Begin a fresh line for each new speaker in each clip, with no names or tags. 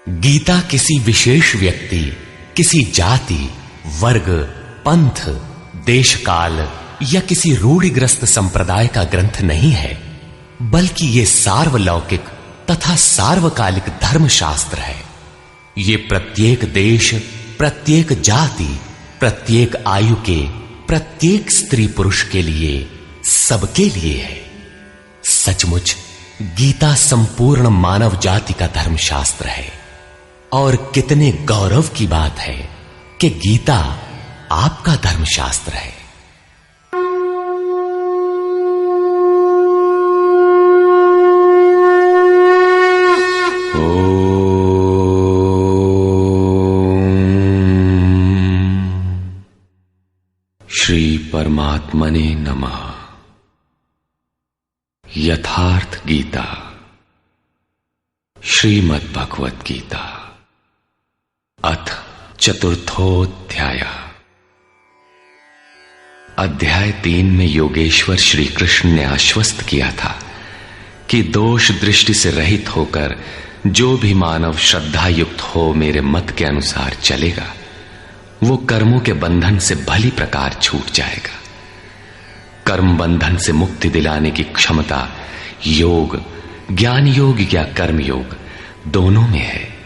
गीता किसी विशेष व्यक्ति, किसी जाति, वर्ग, पंथ, देश काल या किसी रूढ़िग्रस्त संप्रदाय का ग्रंथ नहीं है, बल्कि यह सार्वलौकिक तथा सार्वकालिक धर्मशास्त्र है। ये प्रत्येक देश, प्रत्येक जाति, प्रत्येक आयु के, प्रत्येक स्त्री पुरुष के लिए, सबके लिए है। सचमुच गीता संपूर्ण मानव जाति का धर्मशास्त्र है और कितने गौरव की बात है कि गीता आपका धर्मशास्त्र है।
श्री परमात्मने नमः। यथार्थ गीता, श्रीमद् भगवत गीता, अथ चतुर्थोऽध्याय। अध्याय 3 में योगेश्वर श्री कृष्ण ने आश्वस्त किया था कि दोष दृष्टि से रहित होकर जो भी मानव श्रद्धा युक्त हो मेरे मत के अनुसार चलेगा, वो कर्मों के बंधन से भली प्रकार छूट जाएगा। कर्म बंधन से मुक्ति दिलाने की क्षमता योग, ज्ञान योग या कर्म योग दोनों में है।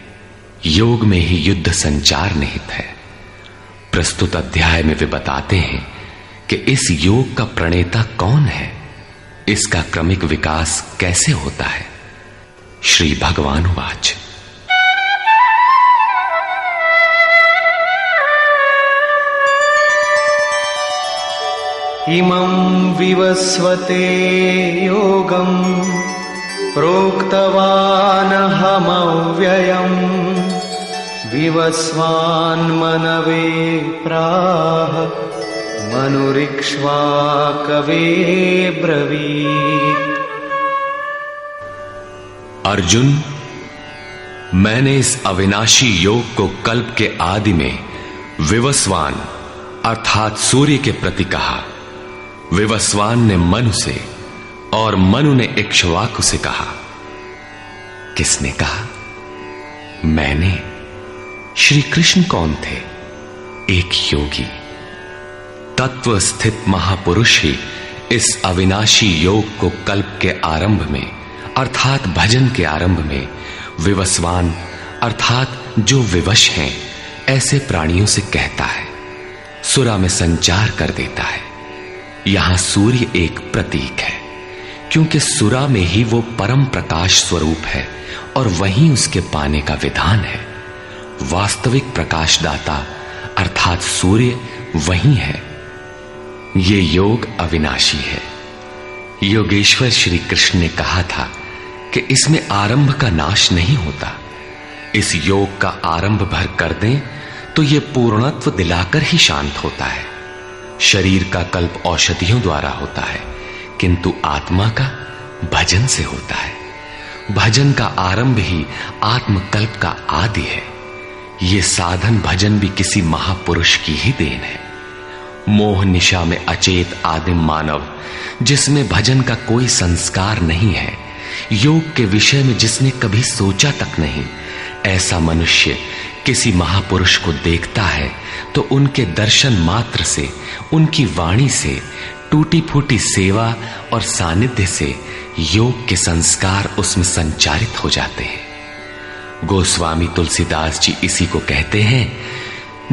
योग में ही युद्ध संचार निहित है। प्रस्तुत अध्याय में वे बताते हैं कि इस योग का प्रणेता कौन है, इसका क्रमिक विकास कैसे होता है। श्री भगवान वाच।
इमं विवस्वते योगं प्रोक्तवानहमव्ययम् विवस्वान्मनवे प्राह मनुरिक्ष्वाकवे ब्रवीत्।
अर्जुन, मैंने इस अविनाशी योग को कल्प के आदि में विवस्वान अर्थात सूर्य के प्रति कहा। विवस्वान ने मनु से और मनु ने इक्ष्वाकु से कहा। किसने कहा? मैंने। श्री कृष्ण कौन थे? एक योगी, तत्व स्थित महापुरुष ही इस अविनाशी योग को कल्प के आरंभ में अर्थात भजन के आरंभ में विवस्वान अर्थात जो विवश हैं ऐसे प्राणियों से कहता है, सुरा में संचार कर देता है। यहां सूर्य एक प्रतीक है, क्योंकि सुरा में ही वो परम प्रकाश स्वरूप है और वहीं उसके पाने का विधान है। वास्तविक प्रकाशदाता अर्थात सूर्य वहीं है। ये योग अविनाशी है। योगेश्वर श्री कृष्ण ने कहा था कि इसमें आरंभ का नाश नहीं होता। इस योग का आरंभ भर कर दें तो यह पूर्णत्व दिलाकर ही शांत होता है। शरीर का कल्प औषधियों द्वारा होता है, किंतु आत्मा का भजन से होता है। भजन का आरंभ ही आत्मकल्प का आदि है। यह साधन भजन भी किसी महापुरुष की ही देन है। मोह निशा में अचेत आदिम मानव, जिसमें भजन का कोई संस्कार नहीं है, योग के विषय में जिसने कभी सोचा तक नहीं, ऐसा मनुष्य किसी महापुरुष को देखता है तो उनके दर्शन मात्र से, उनकी वाणी से, टूटी फूटी सेवा और सानिध्य से योग के संस्कार उसमें संचारित हो जाते हैं। गोस्वामी तुलसीदास जी इसी को कहते हैं,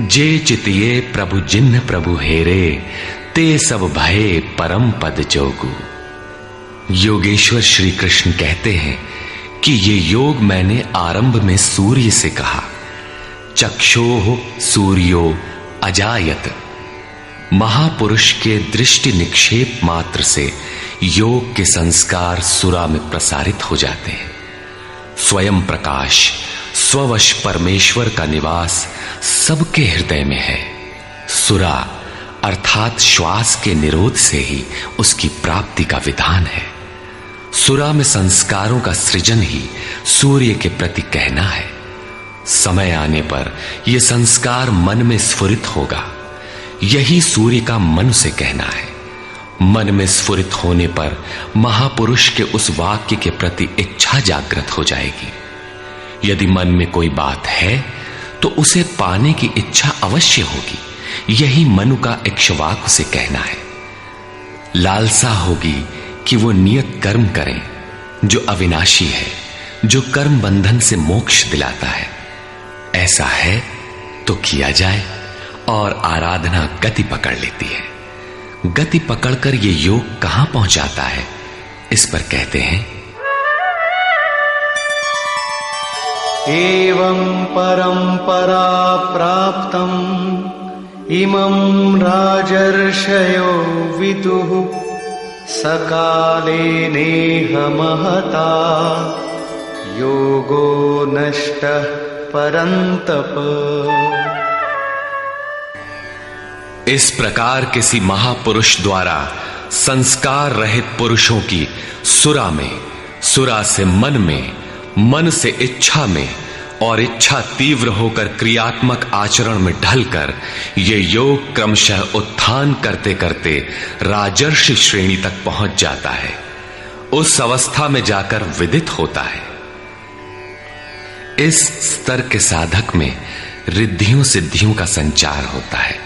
जे चितिये प्रभु जिन्ह प्रभु हेरे, ते सब भये परम पद जोगु। योगेश्वर श्री कृष्ण कहते हैं कि ये योग मैंने आरंभ में सूर्य से कहा। चक्षोः सूर्यो अजायत। महापुरुष के दृष्टि निक्षेप मात्र से योग के संस्कार सुरा में प्रसारित हो जाते हैं। स्वयं प्रकाश, स्ववश परमेश्वर का निवास सबके हृदय में है। सुरा अर्थात श्वास के निरोध से ही उसकी प्राप्ति का विधान है। सुरा में संस्कारों का सृजन ही सूर्य के प्रति कहना है। समय आने पर यह संस्कार मन में स्फुरित होगा। यही सूर्य का मन से कहना है। मन में स्फुरित होने पर महापुरुष के उस वाक्य के प्रति इच्छा जागृत हो जाएगी। यदि मन में कोई बात है तो उसे पाने की इच्छा अवश्य होगी। यही मनु का इक्ष्वाकु से कहना है। लालसा होगी कि वो नियत कर्म करें जो अविनाशी है, जो कर्म बंधन से मोक्ष दिलाता है। ऐसा है तो किया जाए और आराधना गति पकड़ लेती है। गति पकड़कर ये योग कहां पहुंचाता है, इस पर कहते हैं,
एवं परंपरा प्राप्तम् इमं राजर्षयो विदुः सकाले नेह महता योगो नष्टः परन्तप।
इस प्रकार किसी महापुरुष द्वारा संस्कार रहित पुरुषों की सुरा में, सुरा से मन में, मन से इच्छा में और इच्छा तीव्र होकर क्रियात्मक आचरण में ढलकर ये योग क्रमशः उत्थान करते करते राजर्षि श्रेणी तक पहुंच जाता है। उस अवस्था में जाकर विदित होता है। इस स्तर के साधक में रिद्धियों सिद्धियों का संचार होता है।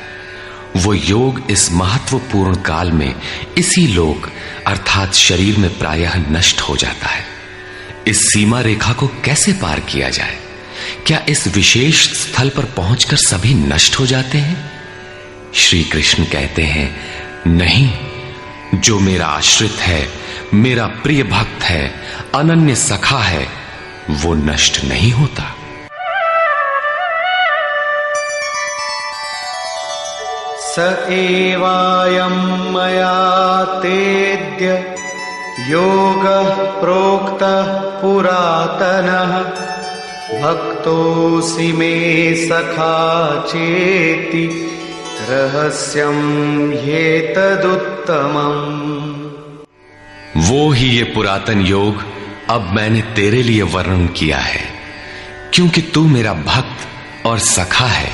वो योग इस महत्वपूर्ण काल में इसी लोक अर्थात शरीर में प्रायः नष्ट हो जाता है। इस सीमा रेखा को कैसे पार किया जाए? क्या इस विशेष स्थल पर पहुंचकर सभी नष्ट हो जाते हैं? श्री कृष्ण कहते हैं, नहीं, जो मेरा आश्रित है, मेरा प्रिय भक्त है, अनन्य सखा है, वो नष्ट नहीं होता।
स एवायं मया तेद्य योगः प्रोक्तः पुरातनः भक्तोऽसि मे सखा चेति रहस्यं ह्येतदुत्तमम्।
वो ही ये पुरातन योग अब मैंने तेरे लिए वर्णन किया है, क्योंकि तू मेरा भक्त और सखा है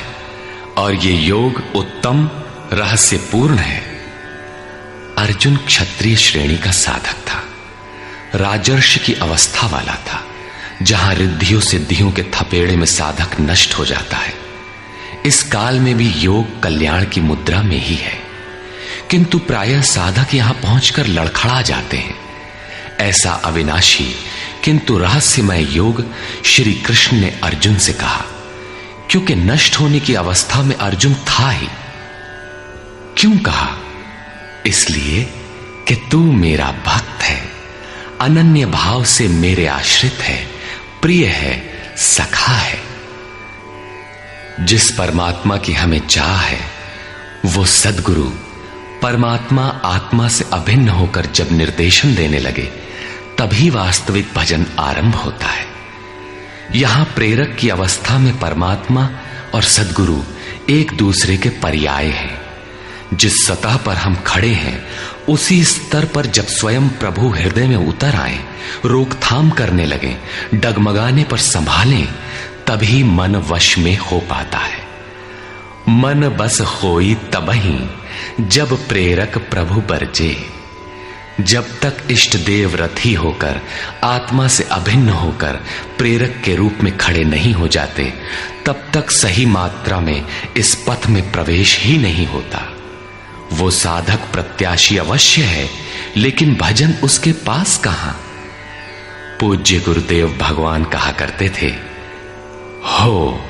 और ये योग उत्तम रहस्यपूर्ण है। अर्जुन क्षत्रिय श्रेणी का साधक था, राजर्षि की अवस्था वाला था, जहां रिद्धियों सिद्धियों के थपेड़े में साधक नष्ट हो जाता है। इस काल में भी योग कल्याण की मुद्रा में ही है, किंतु प्रायः साधक यहां पहुंचकर लड़खड़ा जाते हैं। ऐसा अविनाशी किंतु रहस्यमय योग श्री कृष्ण ने अर्जुन से कहा, क्योंकि नष्ट होने की अवस्था में अर्जुन था ही। क्यों कहा? इसलिए कि तू मेरा भक्त है, अनन्य भाव से मेरे आश्रित है, प्रिय है, सखा है। जिस परमात्मा की हमें चाह है, वो सद्गुरु परमात्मा आत्मा से अभिन्न होकर जब निर्देशन देने लगे, तभी वास्तविक भजन आरंभ होता है। यहां प्रेरक की अवस्था में परमात्मा और सद्गुरु एक दूसरे के पर्याय हैं। जिस सतह पर हम खड़े हैं, उसी स्तर पर जब स्वयं प्रभु हृदय में उतर आए, रोकथाम करने लगे, डगमगाने पर संभालें, तभी मन वश में हो पाता है। मन बस होई तबही जब प्रेरक प्रभु बरजे। जब तक इष्ट देव रथी होकर, आत्मा से अभिन्न होकर प्रेरक के रूप में खड़े नहीं हो जाते, तब तक सही मात्रा में इस पथ में प्रवेश ही नहीं होता। वो साधक प्रत्याशी अवश्य है, लेकिन भजन उसके पास कहां? पूज्य गुरुदेव भगवान कहा करते थे, हो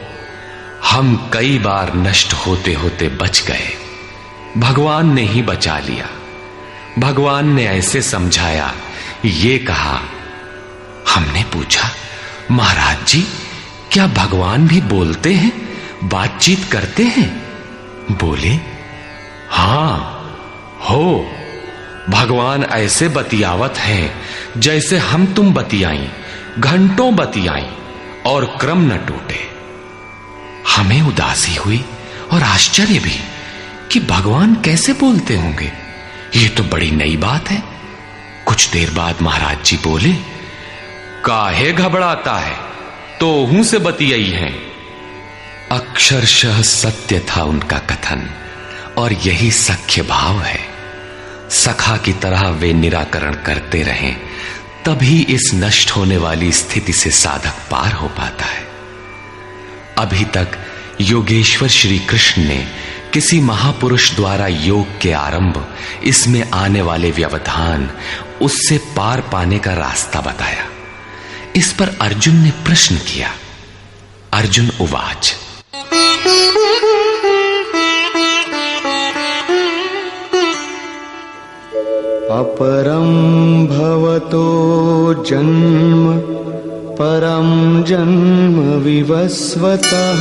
हम कई बार नष्ट होते होते बच गए, भगवान ने ही बचा लिया। भगवान ने ऐसे समझाया, ये कहा। हमने पूछा, महाराज जी, क्या भगवान भी बोलते हैं, बातचीत करते हैं? बोले, हां, हो, भगवान ऐसे बतियावत हैं जैसे हम तुम बतियाई, घंटों बतियाई और क्रम न टूटे। हमें उदासी हुई और आश्चर्य भी कि भगवान कैसे बोलते होंगे, ये तो बड़ी नई बात है। कुछ देर बाद महाराज जी बोले, काहे घबराता है, तो हूं से बतियाई हैं। अक्षरशः सत्य था उनका कथन, और यही सख्य भाव है। सखा की तरह वे निराकरण करते रहें, तभी इस नष्ट होने वाली स्थिति से साधक पार हो पाता है। अभी तक योगेश्वर श्री कृष्ण ने किसी महापुरुष द्वारा योग के आरंभ, इसमें आने वाले व्यवधान, उससे पार पाने का रास्ता बताया। इस पर अर्जुन ने प्रश्न किया। अर्जुन उवाच,
अपरं भवतो जन्म परं जन्म विवस्वतः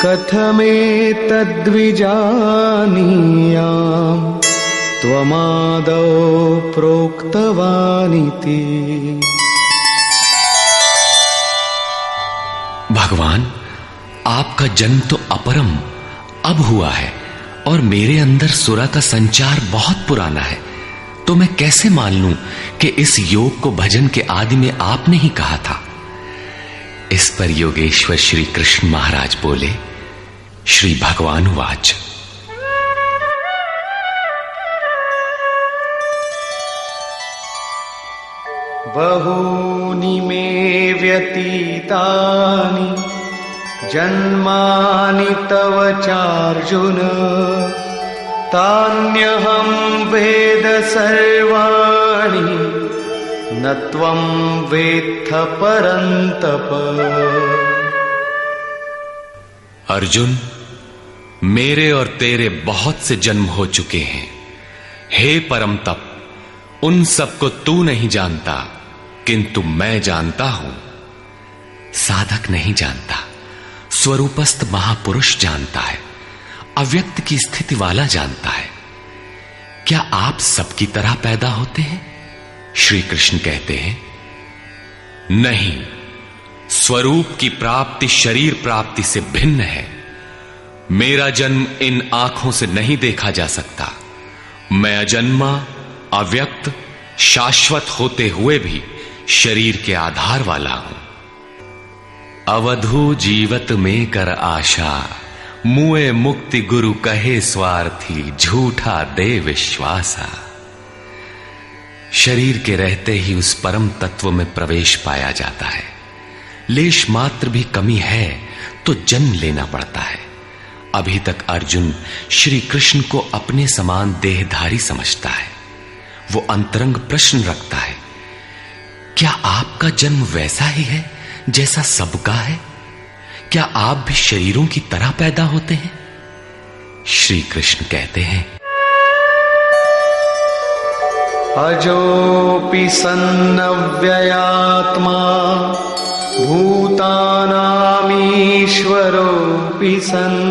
कथमेतद्विजानीयाम् त्वमादौ प्रोक्तवानिति।
भगवान, आपका जन्म तो अपरम अब हुआ है और मेरे अंदर सुरा का संचार बहुत पुराना है, तो मैं कैसे मान लूं कि इस योग को भजन के आदि में आपने ही कहा था। इस पर योगेश्वर श्री कृष्ण महाराज बोले। श्री भगवान वाच,
बहूनि मे व्यतीतानि जन्मानि तव चार्जुन तान्यहं वेद सर्वाणि न त्वं वेत्थ परन्तप।
अर्जुन, मेरे और तेरे बहुत से जन्म हो चुके हैं। हे परम तप, उन सबको तू नहीं जानता, किंतु मैं जानता हूं। साधक नहीं जानता, स्वरूपस्थ महापुरुष जानता है, अव्यक्त की स्थिति वाला जानता है। क्या आप सबकी तरह पैदा होते हैं? श्री कृष्ण कहते हैं, नहीं, स्वरूप की प्राप्ति शरीर प्राप्ति से भिन्न है। मेरा जन्म इन आंखों से नहीं देखा जा सकता। मैं अजन्मा, अव्यक्त, शाश्वत होते हुए भी शरीर के आधार वाला हूं। अवधू जीवत में कर आशा, मुए मुक्ति गुरु कहे स्वार्थी, झूठा दे विश्वासा। शरीर के रहते ही उस परम तत्व में प्रवेश पाया जाता है। लेश मात्र भी कमी है तो जन्म लेना पड़ता है। अभी तक अर्जुन श्री कृष्ण को अपने समान देहधारी समझता है। वो अंतरंग प्रश्न रखता है, क्या आपका जन्म वैसा ही है जैसा सबका है? क्या आप भी शरीरों की तरह पैदा होते हैं? श्री कृष्ण कहते हैं,
अजोऽपि सन्नव्ययात्मा भूतानामीश्वरोऽपि सन्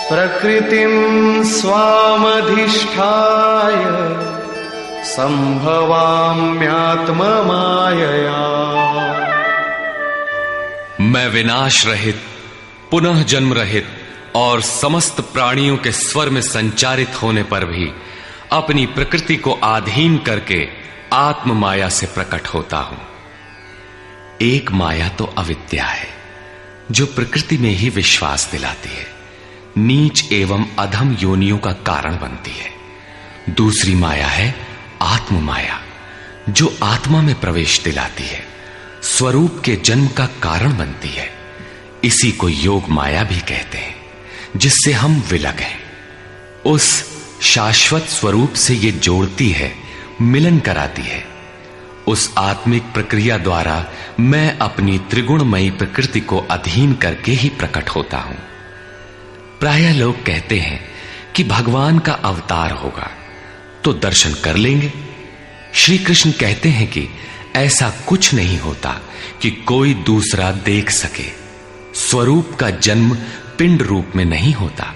प्रकृतिं स्वामधिष्ठाय संभवाम्यात्ममायया।
मैं विनाश रहित, पुनः जन्म रहित और समस्त प्राणियों के स्वर में संचारित होने पर भी अपनी प्रकृति को आधीन करके आत्म माया से प्रकट होता हूं। एक माया तो अविद्या है, जो प्रकृति में ही विश्वास दिलाती है, नीच एवं अधम योनियों का कारण बनती है। दूसरी माया है आत्म माया, जो आत्मा में प्रवेश दिलाती है, स्वरूप के जन्म का कारण बनती है। इसी को योग माया भी कहते हैं, जिससे हम विलग हैं। उस शाश्वत स्वरूप से ये जोड़ती है, मिलन कराती है। उस आत्मिक प्रक्रिया द्वारा मैं अपनी त्रिगुणमयी प्रकृति को अधीन करके ही प्रकट होता हूं। प्रायः लोग कहते हैं कि भगवान का अवतार होगा तो दर्शन कर लेंगे। श्री कृष्ण कहते हैं कि ऐसा कुछ नहीं होता कि कोई दूसरा देख सके। स्वरूप का जन्म पिंड रूप में नहीं होता।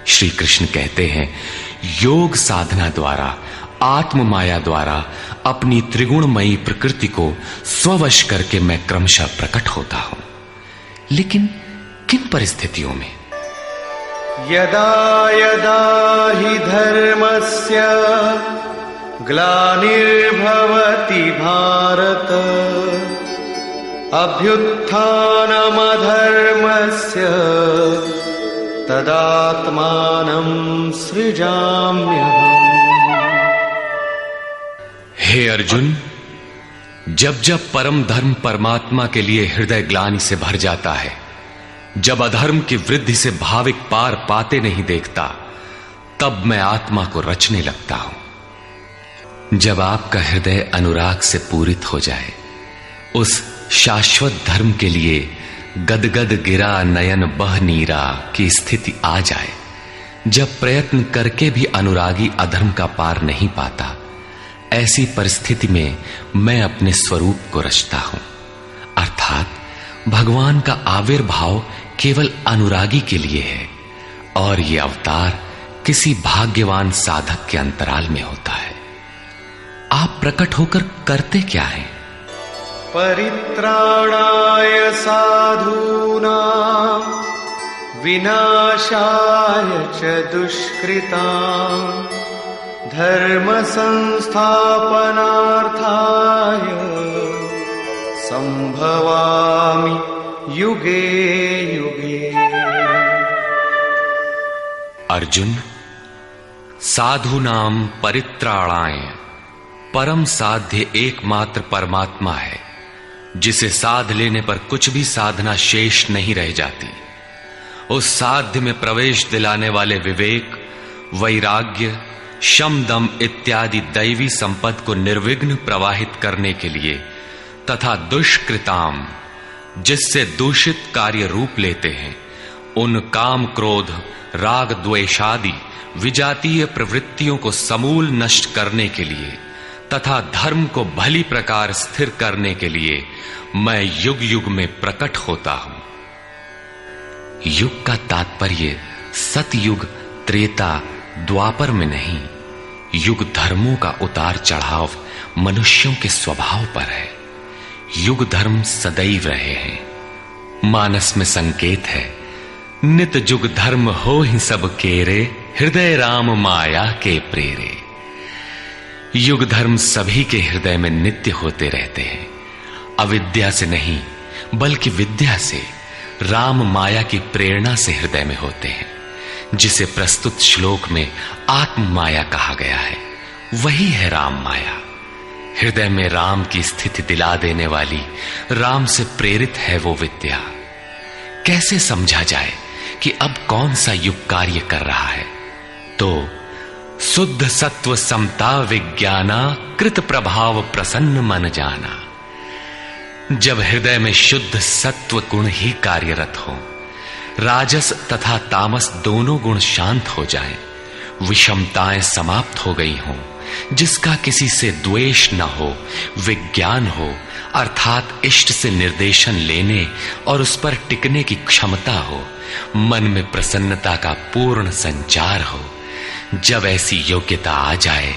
श्री कृष्ण कहते हैं, योग साधना द्वारा, आत्म माया द्वारा अपनी त्रिगुणमयी प्रकृति को स्ववश करके मैं क्रमशः प्रकट होता हूं। लेकिन किन परिस्थितियों में?
यदा यदा हि धर्मस्य ग्लानिर्भवति भारत अभ्युत्थानमधर्मस्य तदात्मानं सृजाम्यहम्।
हे अर्जुन, जब जब परम धर्म परमात्मा के लिए हृदय ग्लानि से भर जाता है, जब अधर्म की वृद्धि से भाविक पार पाते नहीं देखता, तब मैं आत्मा को रचने लगता हूं। जब आपका हृदय अनुराग से पूरित हो जाए, उस शाश्वत धर्म के लिए गदगद गिरा नयन बह नीरा की स्थिति आ जाए, जब प्रयत्न करके भी अनुरागी अधर्म का पार नहीं पाता, ऐसी परिस्थिति में मैं अपने स्वरूप को रचता हूं। अर्थात भगवान का आविर्भाव केवल अनुरागी के लिए है और यह अवतार किसी भाग्यवान साधक के अंतराल में होता है। आप प्रकट होकर करते क्या हैं?
परित्राणाय साधूनां विनाशाय च दुष्कृतां धर्म संस्थापनार्थाय संभवामि युगे युगे।
अर्जुन, साधूनां परित्राणाय परम साध्य एकमात्र परमात्मा है, जिसे साध लेने पर कुछ भी साधना शेष नहीं रह जाती। उस साध्य में प्रवेश दिलाने वाले विवेक, वैराग्य, शम दम इत्यादि दैवी संपद को निर्विघ्न प्रवाहित करने के लिए तथा दुष्कृताम, जिससे दूषित कार्य रूप लेते हैं, उन काम क्रोध राग द्वेषादि विजातीय प्रवृत्तियों को समूल नष्ट करने के लिए तथा धर्म को भली प्रकार स्थिर करने के लिए मैं युग युग में प्रकट होता हूं। युग का तात्पर्य सतयुग, त्रेता, द्वापर में नहीं। युग धर्मों का उतार चढ़ाव मनुष्यों के स्वभाव पर है। युग धर्म सदैव रहे हैं। मानस में संकेत है, नित जुग धर्म हो ही सब केरे, हृदय राम माया के प्रेरे। युग धर्म सभी के हृदय में नित्य होते रहते हैं। अविद्या से नहीं बल्कि विद्या से, राम माया की प्रेरणा से हृदय में होते हैं, जिसे प्रस्तुत श्लोक में आत्म माया कहा गया है। वही है राम माया। हृदय में राम की स्थिति दिला देने वाली, राम से प्रेरित है वो विद्या। कैसे समझा जाए कि अब कौन सा युग कार्य कर रहा है? तो शुद्ध सत्व समता विज्ञाना, कृत प्रभाव प्रसन्न मन जाना। जब हृदय में शुद्ध सत्व गुण ही कार्यरत हो, राजस तथा तामस दोनों गुण शांत हो जाएं, विषमताएं समाप्त हो गई हों, जिसका किसी से द्वेष न हो, विज्ञान हो, अर्थात इष्ट से निर्देशन लेने और उस पर टिकने की क्षमता हो, मन में प्रसन्नता का पूर्ण संचार हो, जब ऐसी योग्यता आ जाए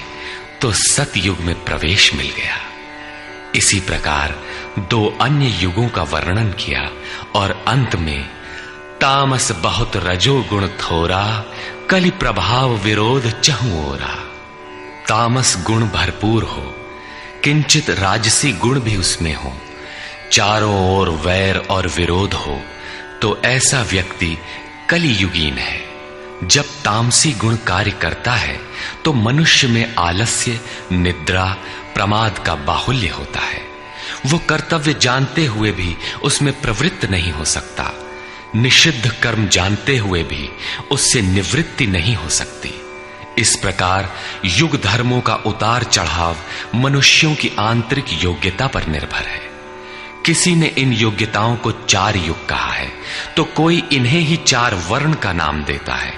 तो सतयुग में प्रवेश मिल गया। इसी प्रकार दो अन्य युगों का वर्णन किया और अंत में तामस बहुत रजो गुण थोरा, कलि प्रभाव विरोध चहु ओरा। तामस गुण भरपूर हो, किंचित राजसी गुण भी उसमें हो, चारों ओर वैर और विरोध हो, तो ऐसा व्यक्ति कलियुगीन है। जब तामसी गुण कार्य करता है तो मनुष्य में आलस्य, निद्रा, प्रमाद का बाहुल्य होता है। वो कर्तव्य जानते हुए भी उसमें प्रवृत्त नहीं हो सकता, निषिद्ध कर्म जानते हुए भी उससे निवृत्ति नहीं हो सकती। इस प्रकार युग धर्मों का उतार चढ़ाव मनुष्यों की आंतरिक योग्यता पर निर्भर है। किसी ने इन योग्यताओं को 4 युग कहा है, तो कोई इन्हें ही 4 वर्ण का नाम देता है,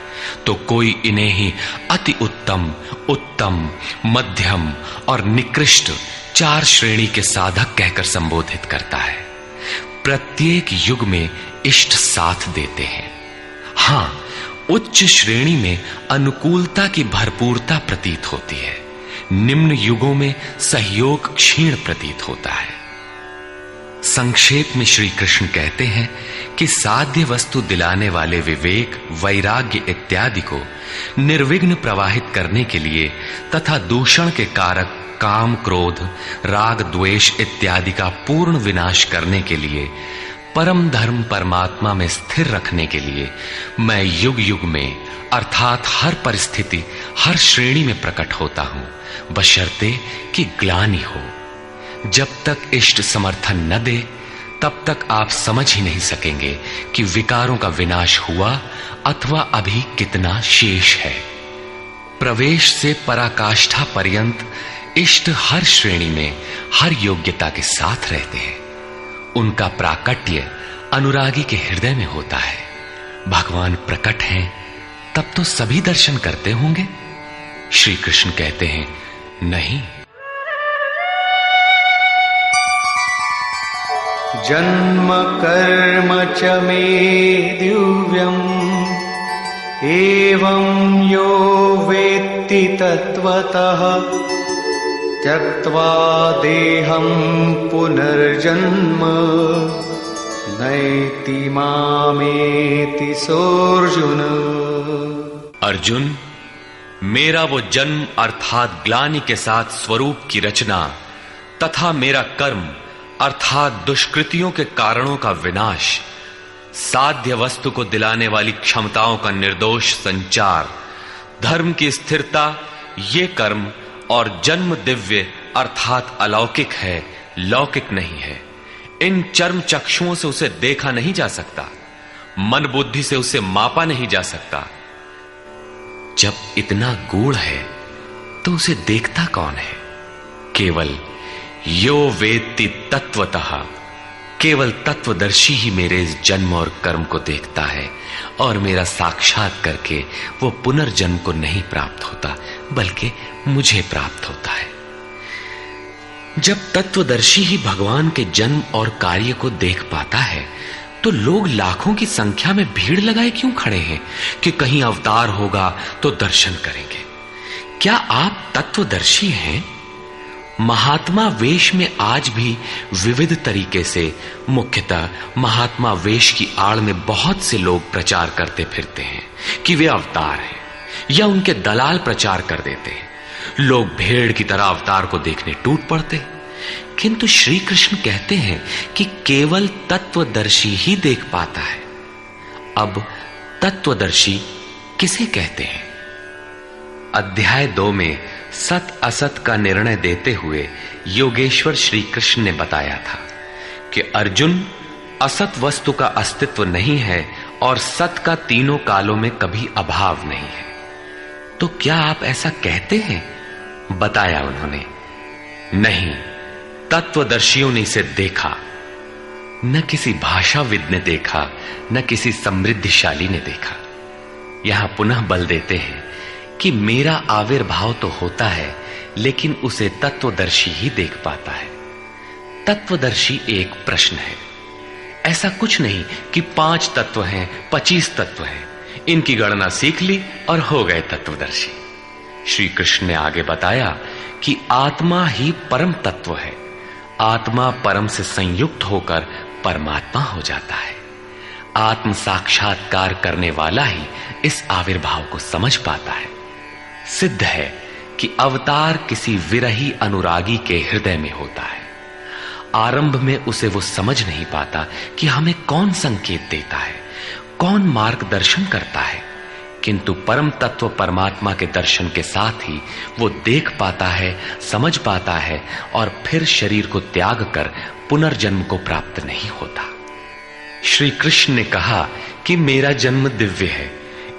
तो कोई इन्हें ही अति उत्तम, उत्तम, मध्यम और निकृष्ट 4 श्रेणी के साधक कहकर संबोधित करता है। प्रत्येक युग में इष्ट साथ देते हैं। हां, उच्च श्रेणी में अनुकूलता की भरपूरता प्रतीत होती है, निम्न युगों में सहयोग क्षीण प्रतीत होता है। संक्षेप में श्री कृष्ण कहते हैं कि साध्य वस्तु दिलाने वाले विवेक, वैराग्य इत्यादि को निर्विघ्न प्रवाहित करने के लिए तथा दूषण के कारक काम, क्रोध, राग, द्वेष इत्यादि का पूर्ण विनाश करने के लिए, परम धर्म परमात्मा में स्थिर रखने के लिए मैं युग युग में अर्थात हर परिस्थिति, हर श्रेणी में प्रकट होता हूं, बशर्ते कि ग्लानि हो। जब तक इष्ट समर्थन न दे तब तक आप समझ ही नहीं सकेंगे कि विकारों का विनाश हुआ अथवा अभी कितना शेष है। प्रवेश से पराकाष्ठा पर्यंत इष्ट हर श्रेणी में हर योग्यता के साथ रहते हैं। उनका प्राकट्य अनुरागी के हृदय में होता है। भगवान प्रकट हैं तब तो सभी दर्शन करते होंगे। श्री कृष्ण कहते हैं, नहीं।
जन्म कर्म च मे दिव्यम् एवं यो वेत्ति तत्वतः त्यक्त्वा देहं पुनर्जन्म नैति मामेति सोऽर्जुन।
अर्जुन, मेरा वो जन्म अर्थात ग्लानि के साथ स्वरूप की रचना तथा मेरा कर्म अर्थात दुष्कृतियों के कारणों का विनाश, साध्य वस्तु को दिलाने वाली क्षमताओं का निर्दोष संचार, धर्म की स्थिरता, ये कर्म और जन्म दिव्य अर्थात अलौकिक है, लौकिक नहीं है। इन चर्म चक्षुओं से उसे देखा नहीं जा सकता, मन बुद्धि से उसे मापा नहीं जा सकता। जब इतना गूढ़ है तो उसे देखता कौन है? केवल यो वेत्ति तत्वतः, केवल तत्वदर्शी ही मेरे इस जन्म और कर्म को देखता है और मेरा साक्षात करके वो पुनर्जन्म को नहीं प्राप्त होता बल्कि मुझे प्राप्त होता है। जब तत्वदर्शी ही भगवान के जन्म और कार्य को देख पाता है तो लोग लाखों की संख्या में भीड़ लगाए क्यों खड़े हैं कि कहीं अवतार होगा तो दर्शन करेंगे। क्या आप तत्वदर्शी हैं? महात्मा वेश में आज भी विविध तरीके से, मुख्यतः महात्मा वेश की आड़ में बहुत से लोग प्रचार करते फिरते हैं कि वे अवतार हैं, या उनके दलाल प्रचार कर देते हैं। लोग भेड़ की तरह अवतार को देखने टूट पड़ते हैं। किंतु श्री कृष्ण कहते हैं कि केवल तत्वदर्शी ही देख पाता है। अब तत्वदर्शी किसे कहते हैं? अध्याय 2 में सत असत का निर्णय देते हुए योगेश्वर श्री कृष्ण ने बताया था कि अर्जुन, असत वस्तु का अस्तित्व नहीं है और सत का तीनों कालों में कभी अभाव नहीं है। तो क्या आप ऐसा कहते हैं? बताया उन्होंने, नहीं, तत्वदर्शियों ने इसे देखा। न किसी भाषाविद ने देखा, न किसी समृद्धिशाली ने देखा। यहां पुनः बल देते हैं कि मेरा आविर्भाव तो होता है लेकिन उसे तत्वदर्शी ही देख पाता है। तत्वदर्शी एक प्रश्न है। ऐसा कुछ नहीं कि 5 तत्व हैं, 25 तत्व हैं, इनकी गणना सीख ली और हो गए तत्वदर्शी। श्री कृष्ण ने आगे बताया कि आत्मा ही परम तत्व है। आत्मा परम से संयुक्त होकर परमात्मा हो जाता है। आत्म साक्षात्कार करने वाला ही इस आविर्भाव को समझ पाता है। सिद्ध है कि अवतार किसी विरही अनुरागी के हृदय में होता है। आरंभ में उसे वो समझ नहीं पाता कि हमें कौन संकेत देता है, कौन मार्गदर्शन करता है, किंतु परम तत्व परमात्मा के दर्शन के साथ ही वो देख पाता है, समझ पाता है और फिर शरीर को त्याग कर पुनर्जन्म को प्राप्त नहीं होता। श्री कृष्ण ने कहा कि मेरा जन्म दिव्य है,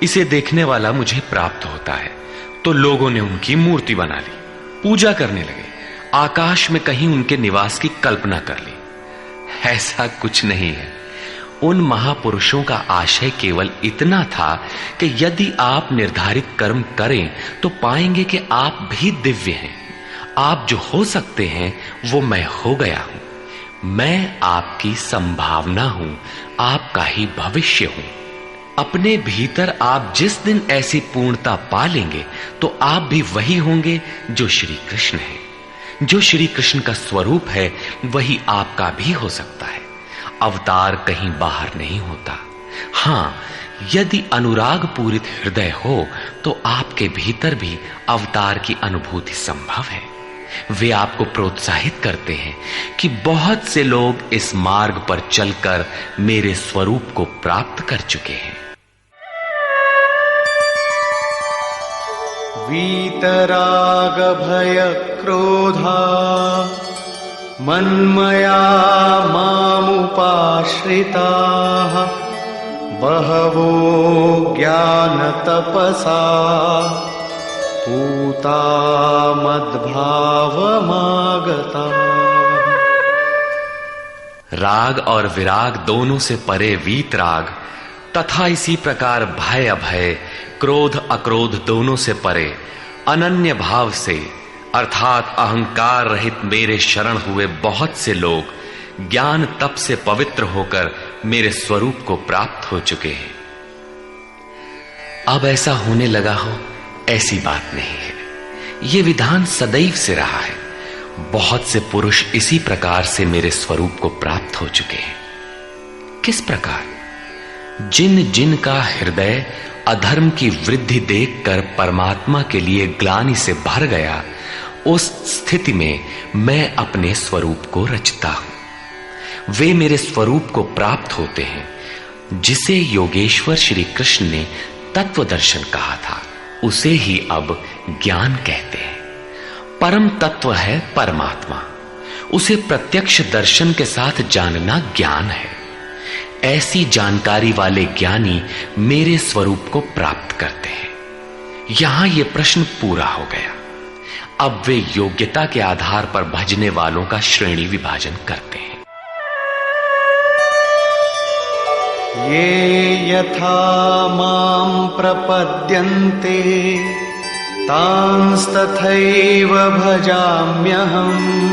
इसे देखने वाला मुझे प्राप्त होता है। तो लोगों ने उनकी मूर्ति बना ली, पूजा करने लगे, आकाश में कहीं उनके निवास की कल्पना कर ली। ऐसा कुछ नहीं है। उन महापुरुषों का आशय केवल इतना था कि यदि आप निर्धारित कर्म करें तो पाएंगे कि आप भी दिव्य हैं। आप जो हो सकते हैं वो मैं हो गया हूं। मैं आपकी संभावना हूं, आपका ही भविष्य हूं। अपने भीतर आप जिस दिन ऐसी पूर्णता पा लेंगे तो आप भी वही होंगे जो श्री कृष्ण है। जो श्री कृष्ण का स्वरूप है वही आपका भी हो सकता है। अवतार कहीं बाहर नहीं होता। हां, यदि अनुराग पूरित हृदय हो तो आपके भीतर भी अवतार की अनुभूति संभव है। वे आपको प्रोत्साहित करते हैं कि बहुत से लोग इस मार्ग पर चलकर मेरे स्वरूप को प्राप्त कर चुके हैं।
वीतराग भय क्रोधा मन्मया मामुपाश्रिताः बहवो ज्ञानतपसा पूता मद्भावमागता।
राग और विराग दोनों से परे वीतराग तथा इसी प्रकार भय अभय, क्रोध अक्रोध दोनों से परे अनन्य भाव से अर्थात अहंकार रहित मेरे शरण हुए बहुत से लोग ज्ञान तप से पवित्र होकर मेरे स्वरूप को प्राप्त हो चुके हैं। अब ऐसा होने लगा हो ऐसी बात नहीं है, यह विधान सदैव से रहा है। बहुत से पुरुष इसी प्रकार से मेरे स्वरूप को प्राप्त हो चुके हैं। किस प्रकार? जिन जिन का हृदय अधर्म की वृद्धि देखकर परमात्मा के लिए ग्लानि से भर गया, उस स्थिति में मैं अपने स्वरूप को रचता हूं। वे मेरे स्वरूप को प्राप्त होते हैं, जिसे योगेश्वर श्री कृष्ण ने तत्व दर्शन कहा था, उसे ही अब ज्ञान कहते हैं। परम तत्व है परमात्मा, उसे प्रत्यक्ष दर्शन के साथ जानना ज्ञान है। ऐसी जानकारी वाले ज्ञानी मेरे स्वरूप को प्राप्त करते हैं। यहां यह प्रश्न पूरा हो गया। अब वे योग्यता के आधार पर भजने वालों का श्रेणी विभाजन करते हैं।
ये यथा मां प्रपद्यन्ते तांस्तथैव भजाम्यहम्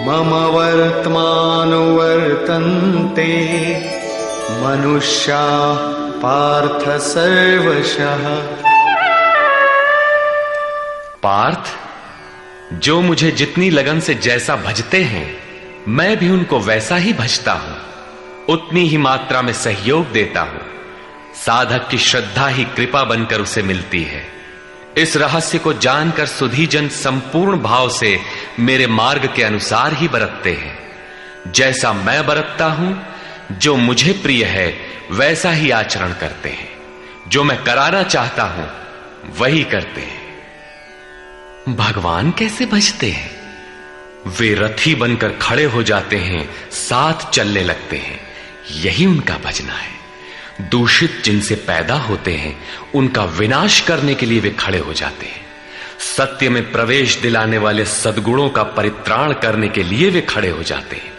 मम वर्त्मानुवर्तन्ते मनुष्याः पार्थ सर्वशः।
पार्थ, जो मुझे जितनी लगन से जैसा भजते हैं, मैं भी उनको वैसा ही भजता हूं, उतनी ही मात्रा में सहयोग देता हूं। साधक की श्रद्धा ही कृपा बनकर उसे मिलती है। इस रहस्य को जानकर सुधीजन संपूर्ण भाव से मेरे मार्ग के अनुसार ही बरतते हैं। जैसा मैं बरतता हूं, जो मुझे प्रिय है वैसा ही आचरण करते हैं। जो मैं कराना चाहता हूं वही करते हैं। भगवान कैसे भजते हैं? वे रथी बनकर खड़े हो जाते हैं, साथ चलने लगते हैं। यही उनका भजना है। दूषित जिनसे पैदा होते हैं, उनका विनाश करने के लिए वे खड़े हो जाते हैं। सत्य में प्रवेश दिलाने वाले सद्गुणों का परित्राण करने के लिए वे खड़े हो जाते हैं।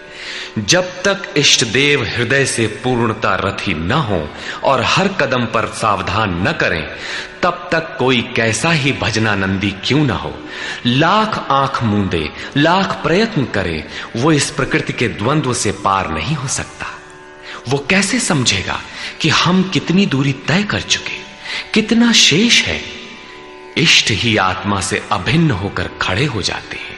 जब तक इष्ट देव हृदय से पूर्णता रथी न हो और हर कदम पर सावधान न करें, तब तक कोई कैसा ही भजनानंदी क्यों न हो, लाख आंख मूंदे, लाख प्रयत्न करे, वो इस प्रकृति के द्वंद्व से पार नहीं हो सकता। वो कैसे समझेगा कि हम कितनी दूरी तय कर चुके, कितना शेष है। इष्ट ही आत्मा से अभिन्न होकर खड़े हो जाते हैं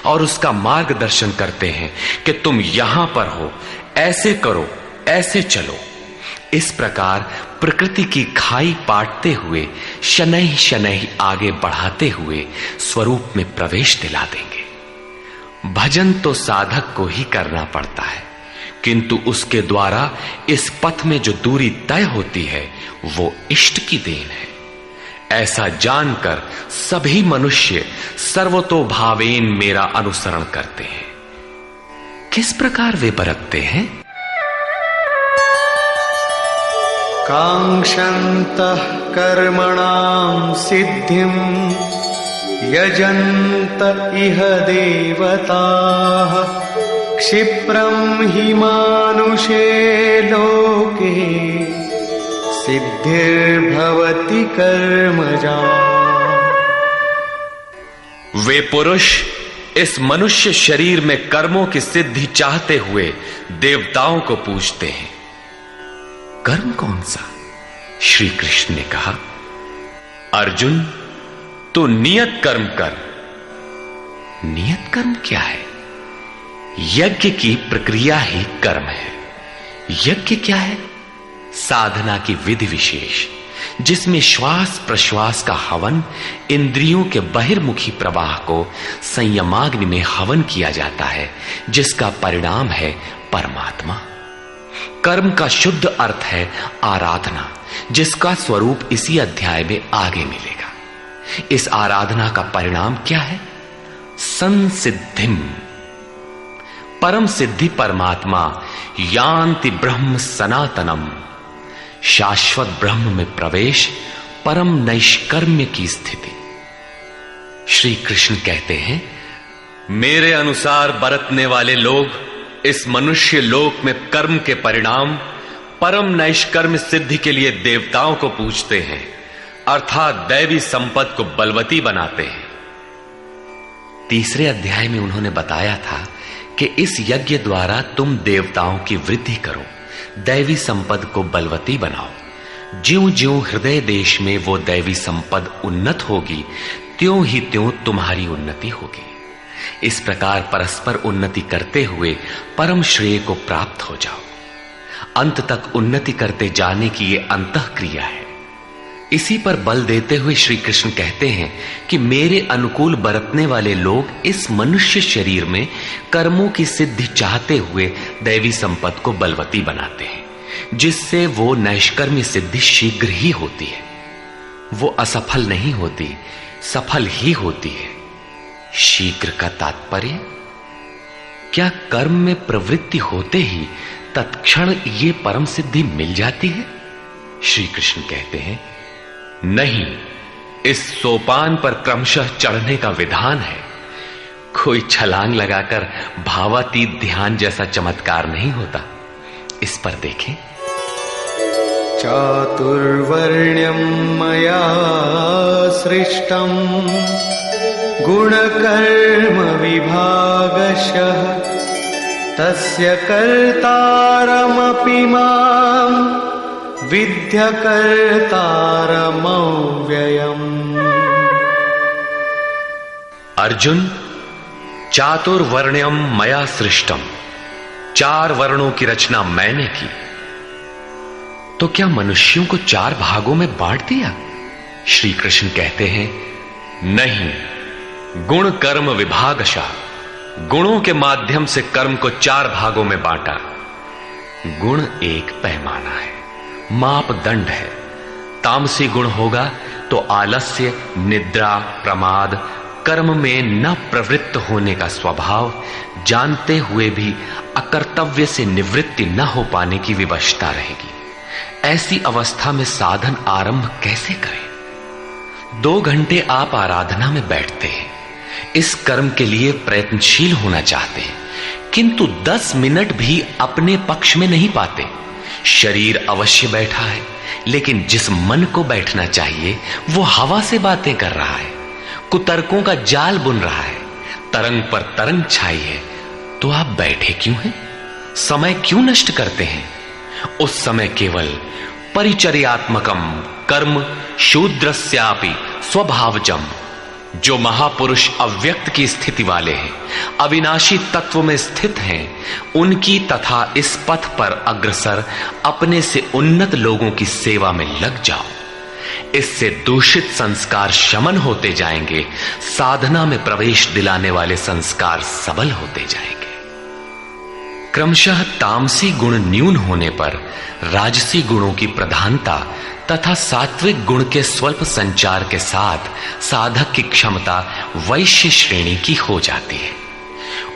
और उसका मार्गदर्शन करते हैं कि तुम यहां पर हो, ऐसे करो, ऐसे चलो। इस प्रकार प्रकृति की खाई पाटते हुए शनैः शनैः आगे बढ़ाते हुए स्वरूप में प्रवेश दिला देंगे। भजन तो साधक को ही करना पड़ता है, किंतु उसके द्वारा इस पथ में जो दूरी तय होती है वो इष्ट की देन है। ऐसा जानकर सभी मनुष्य सर्वतोभावेन मेरा अनुसरण करते हैं। किस प्रकार वे बरतते हैं?
कांक्षन्तः कर्मणां सिद्धिं यजन्त इह देवताः क्षिप्रं हि मानुषे लोके सिद्धिर्भवति कर्मजा।
वे पुरुष इस मनुष्य शरीर में कर्मों की सिद्धि चाहते हुए देवताओं को पूजते हैं। कर्म कौन सा? श्री कृष्ण ने कहा, अर्जुन तू नियत कर्म कर। नियत कर्म क्या है? यज्ञ की प्रक्रिया ही कर्म है। यज्ञ क्या है? साधना की विधि विशेष, जिसमें श्वास प्रश्वास का हवन, इंद्रियों के बहिर्मुखी प्रवाह को संयमाग्नि में हवन किया जाता है, जिसका परिणाम है परमात्मा। कर्म का शुद्ध अर्थ है आराधना, जिसका स्वरूप इसी अध्याय में आगे मिलेगा। इस आराधना का परिणाम क्या है? संसिद्धिम,
परम सिद्धि परमात्मा यान्ति ब्रह्म सनातनम, शाश्वत ब्रह्म में प्रवेश, परम नैष्कर्म्य की स्थिति। श्री कृष्ण कहते हैं, मेरे अनुसार बरतने वाले लोग इस मनुष्य लोक में कर्म के परिणाम परम नैष्कर्म्य सिद्धि के लिए देवताओं को पूजते हैं, अर्थात दैवी संपत्ति को बलवती बनाते हैं। तीसरे अध्याय में उन्होंने बताया था कि इस यज्ञ द्वारा तुम देवताओं की वृद्धि करो, दैवी संपद को बलवती बनाओ। ज्यों ज्यों हृदय देश में वो दैवी संपद उन्नत होगी, त्यों ही त्यों तुम्हारी उन्नति होगी। इस प्रकार परस्पर उन्नति करते हुए परम श्रेय को प्राप्त हो जाओ। अंत तक उन्नति करते जाने की ये अंतःक्रिया है। इसी पर बल देते हुए श्री कृष्ण कहते हैं कि मेरे अनुकूल बरतने वाले लोग इस मनुष्य शरीर में कर्मों की सिद्धि चाहते हुए दैवी संपत्ति को बलवती बनाते हैं, जिससे वो नैष्कर्म्य सिद्धि शीघ्र ही होती है। वो असफल नहीं होती, सफल ही होती है। शीघ्र का तात्पर्य, क्या कर्म में प्रवृत्ति होते ही तत्क्षण ये परम सिद्धि मिल जाती है? श्री कृष्ण कहते हैं, नहीं, इस सोपान पर क्रमशः चढ़ने का विधान है। कोई छलांग लगाकर भावातीत ध्यान जैसा चमत्कार नहीं होता। इस पर देखें,
चातुर्वर्ण्यं मया सृष्टं गुणकर्म विभागशः तस्य कर्तारमपि मां विद्य कर्तारमव्ययम्।
अर्जुन, चातुर्वर्ण्यम मया सृष्टम, 4 वर्णों की रचना मैंने की। तो क्या मनुष्यों को 4 भागों में बांट दिया? श्री कृष्ण कहते हैं, नहीं, गुण कर्म विभागशः, गुणों के माध्यम से कर्म को 4 भागों में बांटा। गुण एक पैमाना है, मापदंड है। तामसी गुण होगा तो आलस्य, निद्रा, प्रमाद, कर्म में न प्रवृत्त होने का स्वभाव, जानते हुए भी अकर्तव्य से निवृत्ति न हो पाने की विवशता रहेगी। ऐसी अवस्था में साधन आरंभ कैसे करें? 2 घंटे आप आराधना में बैठते हैं, इस कर्म के लिए प्रयत्नशील होना चाहते हैं, किंतु 10 मिनट भी अपने पक्ष में नहीं पाते। शरीर अवश्य बैठा है, लेकिन जिस मन को बैठना चाहिए वो हवा से बातें कर रहा है, कुतर्कों का जाल बुन रहा है, तरंग पर तरंग छाई है। तो आप बैठे क्यों हैं? समय क्यों नष्ट करते हैं? उस समय केवल परिचर्यात्मकम कर्म शूद्रस्यापि स्वभावजम, जो महापुरुष अव्यक्त की स्थिति वाले हैं, अविनाशी तत्व में स्थित हैं, उनकी तथा इस पथ पर अग्रसर अपने से उन्नत लोगों की सेवा में लग जाओ। इससे दूषित संस्कार शमन होते जाएंगे, साधना में प्रवेश दिलाने वाले संस्कार सबल होते जाएंगे। क्रमशः तामसी गुण न्यून होने पर राजसी गुणों की प्रधानता तथा सात्विक गुण के स्वल्प संचार के साथ साधक की क्षमता वैश्य श्रेणी की हो जाती है।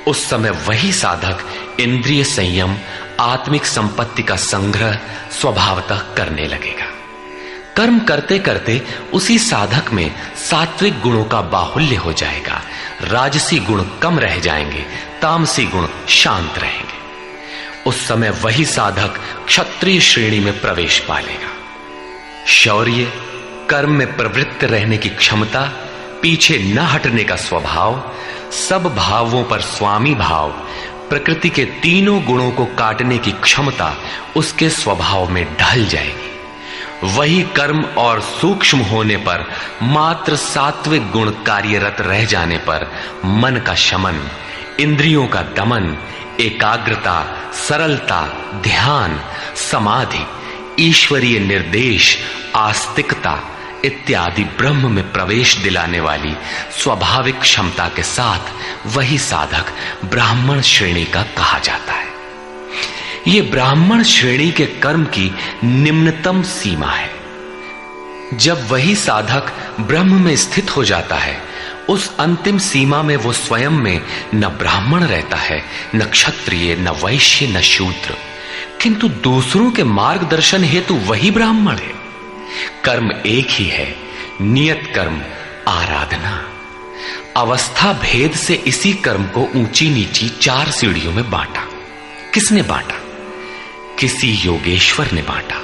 उस समय वही साधक इंद्रिय संयम, आत्मिक संपत्ति का संग्रह स्वभावतः करने लगेगा। कर्म करते करते उसी साधक में सात्विक गुणों का बाहुल्य हो जाएगा, राजसी गुण कम रह जाएंगे, तामसी गुण शांत रहेंगे। उस समय वही साधक क्षत्रिय श्रेणी में प्रवेश पालेगा। शौर्य, कर्म में प्रवृत्त रहने की क्षमता, पीछे न हटने का स्वभाव, सब भावों पर स्वामी भाव, प्रकृति के तीनों गुणों को काटने की क्षमता उसके स्वभाव में ढल जाएगी। वही कर्म और सूक्ष्म होने पर मात्र सात्विक गुण कार्यरत रह जाने पर मन का शमन, इंद्रियों का दमन, एकाग्रता, सरलता, ध्यान, समाधि, ईश्वरीय निर्देश, आस्तिकता इत्यादि ब्रह्म में प्रवेश दिलाने वाली स्वाभाविक क्षमता के साथ वही साधक ब्राह्मण श्रेणी का कहा जाता है। ये ब्राह्मण श्रेणी के कर्म की निम्नतम सीमा है। जब वही साधक ब्रह्म में स्थित हो जाता है,
उस अंतिम सीमा में वो स्वयं में न ब्राह्मण रहता है, न क्षत्रिय, न वैश्य, न शूद्र, किंतु दूसरों के मार्गदर्शन हेतु वही ब्राह्मण है। कर्म एक ही है, नियत कर्म आराधना। अवस्था भेद से इसी कर्म को ऊंची नीची 4 सीढ़ियों में बांटा। किसने बांटा? किसी योगेश्वर ने बांटा,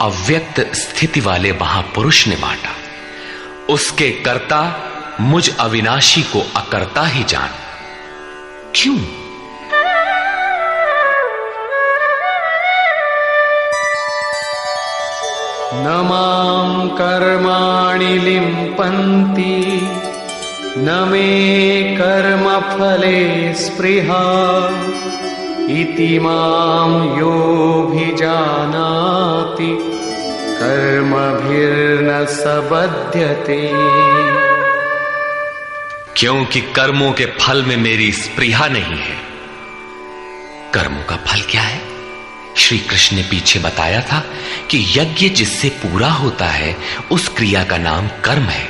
अव्यक्त स्थिति वाले महापुरुष ने बांटा। उसके कर्ता मुझ अविनाशी को अकर्ता ही जान। क्यों?
न मां कर्माणि लिम्पन्ति न मे कर्मफले स्पृहा इति मां योऽभिजानाति कर्मभिर्न स बध्यते।
क्योंकि कर्मों के फल में मेरी स्पृहा नहीं है। कर्मों का फल क्या है? श्री कृष्ण ने पीछे बताया था कि यज्ञ जिससे पूरा होता है उस क्रिया का नाम कर्म है,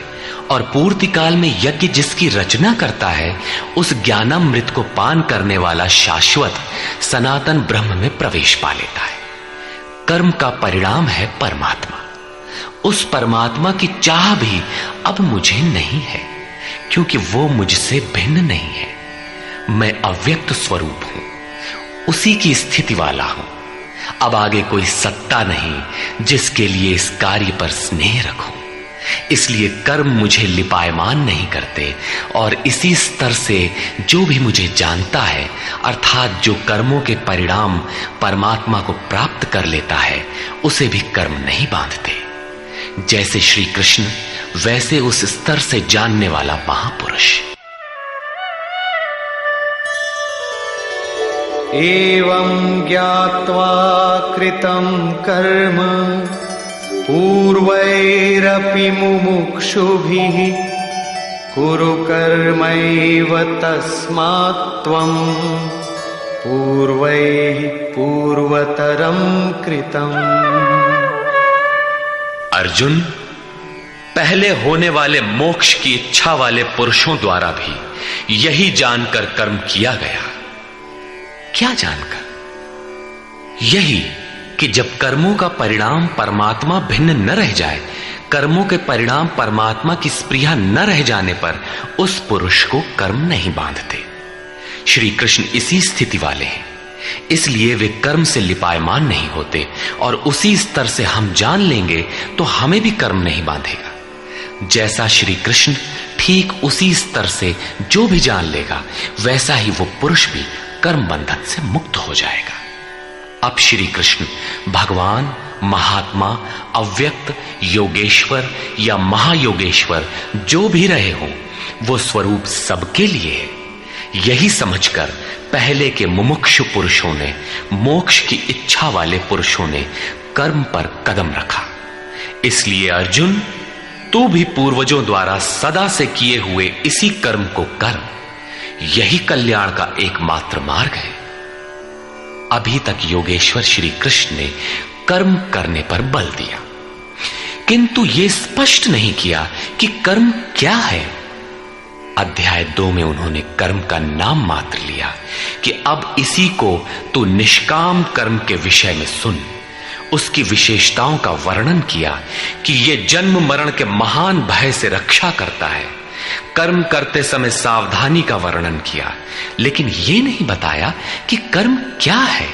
और पूर्ति काल में यज्ञ जिसकी रचना करता है उस ज्ञानामृत को पान करने वाला शाश्वत सनातन ब्रह्म में प्रवेश पा लेता है। कर्म का परिणाम है परमात्मा। उस परमात्मा की चाह भी अब मुझे नहीं है, क्योंकि वो मुझसे भिन्न नहीं है। मैं अव्यक्त स्वरूप हूं, उसी की स्थिति वाला हूं। अब आगे कोई सत्ता नहीं जिसके लिए इस कार्य पर स्नेह रखूं। इसलिए कर्म मुझे लिपायमान नहीं करते, और इसी स्तर से जो भी मुझे जानता है, अर्थात जो कर्मों के परिणाम परमात्मा को प्राप्त कर लेता है, उसे भी कर्म नहीं बांधते। जैसे श्री कृष्ण, वैसे उस स्तर से जानने वाला महापुरुष।
एवं ज्ञात्वा कृतं कर्म पूर्वैरपि मुमुक्षुभिः कुरु कर्मैव तस्मात् त्वं पूर्वैः पूर्वतरं कृतम्।
अर्जुन, पहले होने वाले मोक्ष की इच्छा वाले पुरुषों द्वारा भी यही जानकर कर्म किया गया। क्या जानकर? यही कि जब कर्मों का परिणाम परमात्मा भिन्न न रह जाए, कर्मों के परिणाम परमात्मा की स्पृहा न रह जाने पर उस पुरुष को कर्म नहीं बांधते। श्री कृष्ण इसी स्थिति वाले हैं, इसलिए वे कर्म से लिपायमान नहीं होते, और उसी स्तर से हम जान लेंगे तो हमें भी कर्म नहीं बांधेगा। जैसा श्री कृष्ण, ठीक उसी स्तर से जो भी जान लेगा, वैसा ही वो पुरुष भी कर्म बंधन से मुक्त हो जाएगा। अब श्री कृष्ण भगवान, महात्मा, अव्यक्त, योगेश्वर या महायोगेश्वर जो भी रहे हों, वो स्वरूप सबके लिए है। यही समझकर पहले के मुमुक्षु पुरुषों ने, मोक्ष की इच्छा वाले पुरुषों ने कर्म पर कदम रखा। इसलिए अर्जुन, तू भी पूर्वजों द्वारा सदा से किए हुए इसी कर्म को कर। यही कल्याण का एकमात्र मार्ग है। अभी तक योगेश्वर श्री कृष्ण ने कर्म करने पर बल दिया, किंतु यह स्पष्ट नहीं किया कि कर्म क्या है। अध्याय 2 में उन्होंने कर्म का नाम मात्र लिया कि अब इसी को तू निष्काम कर्म के विषय में सुन। उसकी विशेषताओं का वर्णन किया कि यह जन्म मरण के महान भय से रक्षा करता है। कर्म करते समय सावधानी का वर्णन किया, लेकिन यह नहीं बताया कि कर्म क्या है।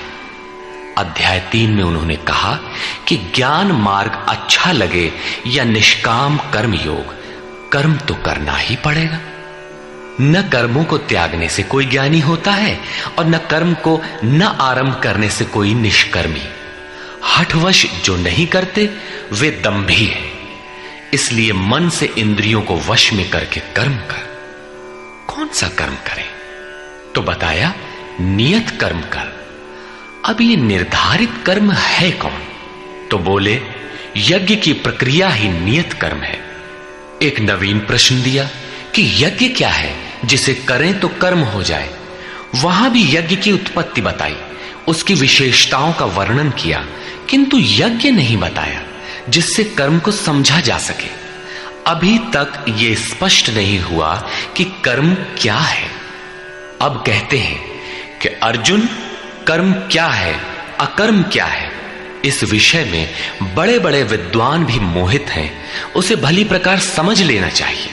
अध्याय 3 में उन्होंने कहा कि ज्ञान मार्ग अच्छा लगे या निष्काम कर्म योग, कर्म तो करना ही पड़ेगा। न कर्मों को त्यागने से कोई ज्ञानी होता है, और न कर्म को न आरंभ करने से कोई निष्कर्मी। हठवश जो नहीं करते वे दंभी हैं। इसलिए मन से इंद्रियों को वश में करके कर्म कर। कौन सा कर्म करें? तो बताया नियत कर्म कर। अब ये निर्धारित कर्म है कौन? तो बोले यज्ञ की प्रक्रिया ही नियत कर्म है। एक नवीन प्रश्न दिया कि यज्ञ क्या है जिसे करें तो कर्म हो जाए। वहां भी यज्ञ की उत्पत्ति बताई, उसकी विशेषताओं का वर्णन किया, किंतु यज्ञ नहीं बताया जिससे कर्म को समझा जा सके।
अभी तक ये स्पष्ट नहीं हुआ कि कर्म क्या है। अब कहते हैं कि अर्जुन, कर्म क्या है, अकर्म क्या है, इस विषय में बड़े बड़े विद्वान भी मोहित हैं। उसे भली प्रकार समझ लेना चाहिए।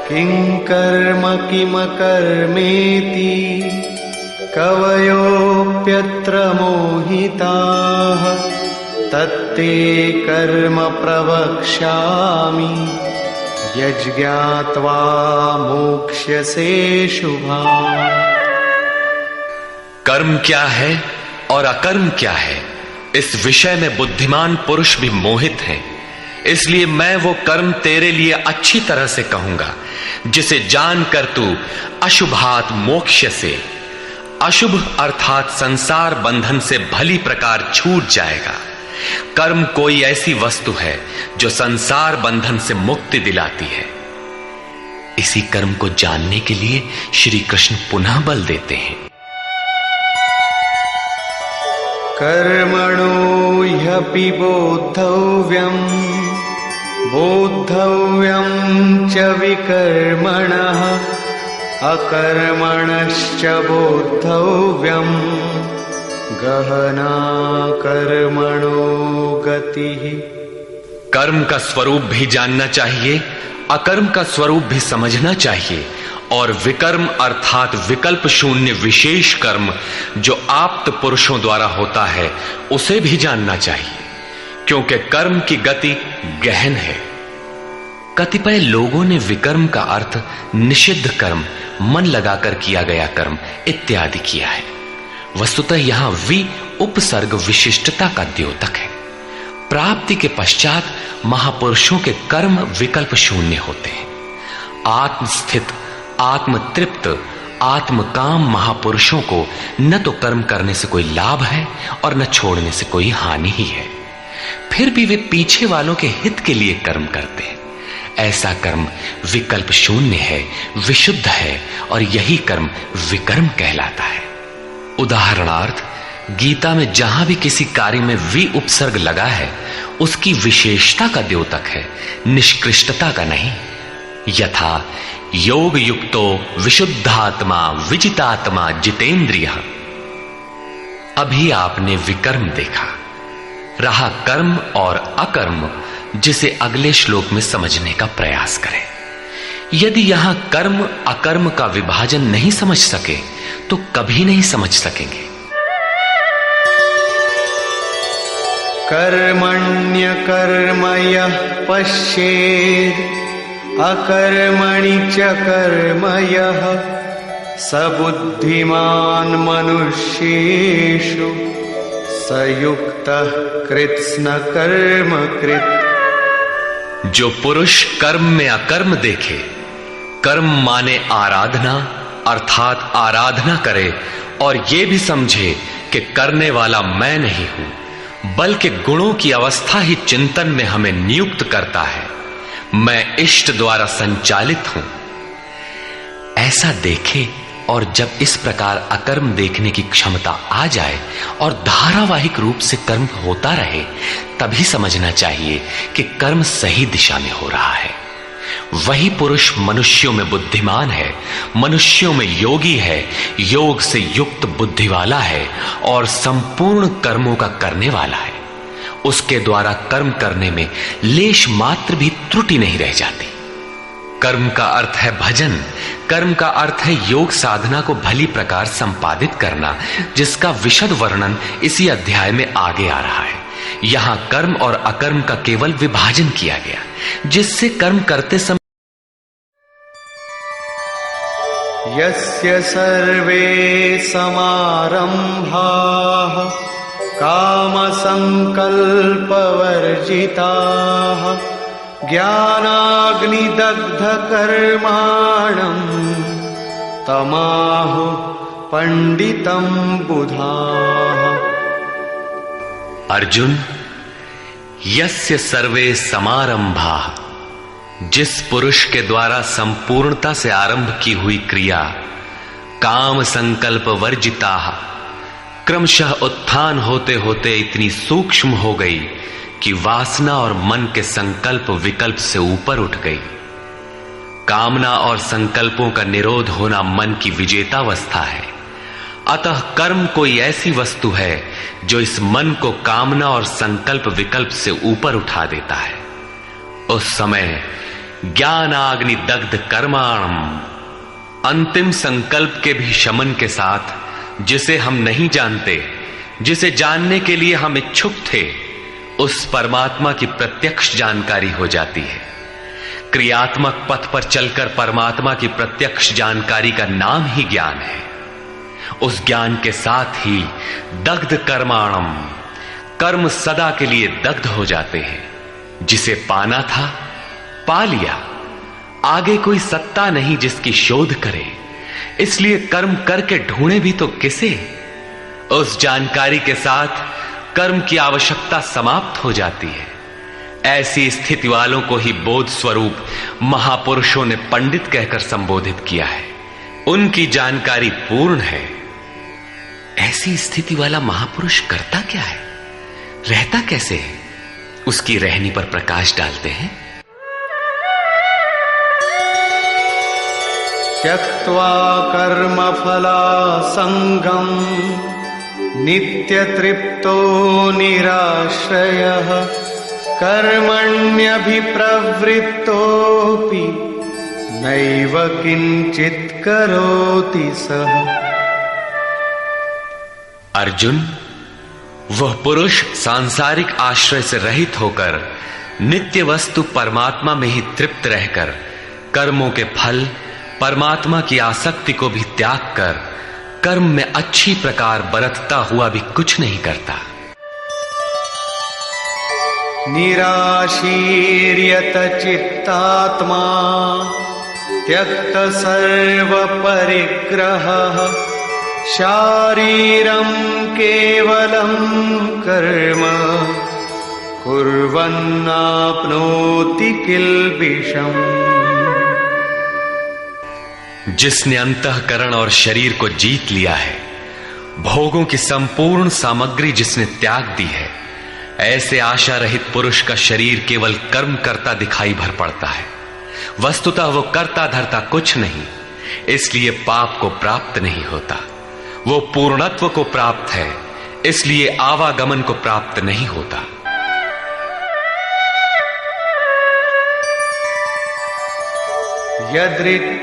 किं कर्म किम कर्मेति कवयोप्यत्र मोहिताः तत्ते कर्म प्रवक्ष्यामि यज्ञात्वा मोक्ष्यसे शुभात्।
कर्म क्या है और अकर्म क्या है, इस विषय में बुद्धिमान पुरुष भी मोहित हैं। इसलिए मैं वो कर्म तेरे लिए अच्छी तरह से कहूंगा जिसे जानकर तू अशुभात मोक्ष से, अशुभ अर्थात संसार बंधन से भली प्रकार छूट जाएगा। कर्म कोई ऐसी वस्तु है जो संसार बंधन से मुक्ति दिलाती है। इसी कर्म को जानने के लिए श्री कृष्ण पुनः बल देते हैं।
कर्मणो ह्यपि बोद्धव्यम् बोद्धव्यम् च विकर्मणः अकर्मणश्च बोद्धव्यम् गहना कर्मणो गतिः।
कर्म का स्वरूप भी जानना चाहिए, अकर्म का स्वरूप भी समझना चाहिए, और विकर्म अर्थात विकल्प शून्य विशेष कर्म जो आप्त पुरुषों द्वारा होता है उसे भी जानना चाहिए, क्योंकि कर्म की गति गहन है। कतिपय लोगों ने विकर्म का अर्थ निषिद्ध कर्म, मन लगाकर किया गया कर्म इत्यादि किया है। वस्तुतः यहां वि उपसर्ग विशिष्टता का द्योतक है। प्राप्ति के पश्चात महापुरुषों के कर्म विकल्प शून्य होते हैं। आत्मस्थित, आत्मतृप्त, आत्मकाम महापुरुषों को न तो कर्म करने से कोई लाभ है और न छोड़ने से कोई हानि ही है। फिर भी वे पीछे वालों के हित के लिए कर्म करते हैं। ऐसा कर्म विकल्प शून्य है, विशुद्ध है, और यही कर्म विकर्म कहलाता है। उदाहरणार्थ, गीता में जहां भी किसी कार्य में वि उपसर्ग लगा है उसकी विशेषता का द्योतक है, निष्कृष्टता का नहीं। यथा योग युक्तो विशुद्धात्मा विजितात्मा जितेंद्रिय। अभी आपने विकर्म देखा, रहा कर्म और अकर्म, जिसे अगले श्लोक में समझने का प्रयास करें। यदि यहां कर्म अकर्म का विभाजन नहीं समझ सके तो कभी नहीं समझ सकेंगे।
कर्मण्यकर्म यः पश्येत् अकर्मणि च कर्म यः स बुद्धिमान् मनुष्येषु स युक्तः कृत्स्न कर्म कृत्।
जो पुरुष कर्म में अकर्म देखे, कर्म माने आराधना अर्थात आराधना करे, और ये भी समझे कि करने वाला मैं नहीं हूं बल्कि गुणों की अवस्था ही चिंतन में हमें नियुक्त करता है, मैं इष्ट द्वारा संचालित हूं, ऐसा देखे। और जब इस प्रकार अकर्म देखने की क्षमता आ जाए और धारावाहिक रूप से कर्म होता रहे, तभी समझना चाहिए कि कर्म सही दिशा में हो रहा है। वही पुरुष मनुष्यों में बुद्धिमान है, मनुष्यों में योगी है, योग से युक्त बुद्धि वाला है और संपूर्ण कर्मों का करने वाला है। उसके द्वारा कर्म करने में लेश मात्र भी त्रुटि नहीं रह जाती। कर्म का अर्थ है भजन, कर्म का अर्थ है योग साधना को भली प्रकार संपादित करना, जिसका विशद वर्णन इसी अध्याय में आगे आ रहा है। यहां कर्म और अकर्म का केवल विभाजन किया गया, जिससे कर्म करते समय
यस्य सर्वे समारंभाः कामसंकल्पवर्जिताः ज्ञानाग्निदग्धकर्माणम् तमाहुः पंडितं बुधाः।
अर्जुन, यस्य सर्वे समारंभाः, जिस पुरुष के द्वारा संपूर्णता से आरंभ की हुई क्रिया काम संकल्प वर्जिता क्रमशः उत्थान होते होते इतनी सूक्ष्म हो गई
कि वासना और मन के संकल्प विकल्प से ऊपर उठ गई। कामना और संकल्पों का निरोध होना मन की विजेतावस्था है। अतः कर्म कोई ऐसी वस्तु है जो इस मन को कामना और संकल्प विकल्प से ऊपर उठा देता है। उस समय ज्ञानाग्नि दग्ध कर्माणम, अंतिम संकल्प के भी शमन के साथ जिसे हम नहीं जानते, जिसे जानने के लिए हम इच्छुक थे, उस परमात्मा की प्रत्यक्ष जानकारी हो जाती है। क्रियात्मक पथ पर चलकर परमात्मा की प्रत्यक्ष जानकारी का नाम ही ज्ञान है। उस ज्ञान के साथ ही दग्ध कर्माणम, कर्म सदा के लिए दग्ध हो जाते हैं। जिसे पाना था पा लिया, आगे कोई सत्ता नहीं जिसकी शोध करे, इसलिए कर्म करके ढूंढे भी तो किसे। उस जानकारी के साथ कर्म की आवश्यकता समाप्त हो जाती है। ऐसी स्थिति वालों को ही बोध स्वरूप महापुरुषों ने पंडित कहकर संबोधित किया है। उनकी जानकारी पूर्ण है। ऐसी स्थिति वाला महापुरुष करता क्या है, रहता कैसे है, उसकी रहनी पर प्रकाश डालते हैं।
त्यक्त्वा कर्मफला संगम नित्य तृप्तो निराश्रयः कर्मण्यभिप्रवृत्तोऽपि नैव किंचित् करोति सः।
अर्जुन, वह पुरुष सांसारिक आश्रय से रहित होकर नित्य वस्तु परमात्मा में ही तृप्त रहकर कर्मों के फल परमात्मा की आसक्ति को भी त्याग कर कर्म में अच्छी प्रकार बरतता हुआ भी कुछ नहीं करता।
निराशीर्यत चित्तात्मा त्यक्त सर्व परिग्रहः शारीरं केवलं कर्म कुर्वन्नाप्नोति किल्बिषम्।
जिसने अंतःकरण और शरीर को जीत लिया है, भोगों की संपूर्ण सामग्री जिसने त्याग दी है, ऐसे आशा रहित पुरुष का शरीर केवल कर्म करता दिखाई भर पड़ता है। वस्तुतः वो करता धरता कुछ नहीं, इसलिए पाप को प्राप्त नहीं होता। वो पूर्णत्व को प्राप्त है, इसलिए आवागमन को प्राप्त नहीं होता।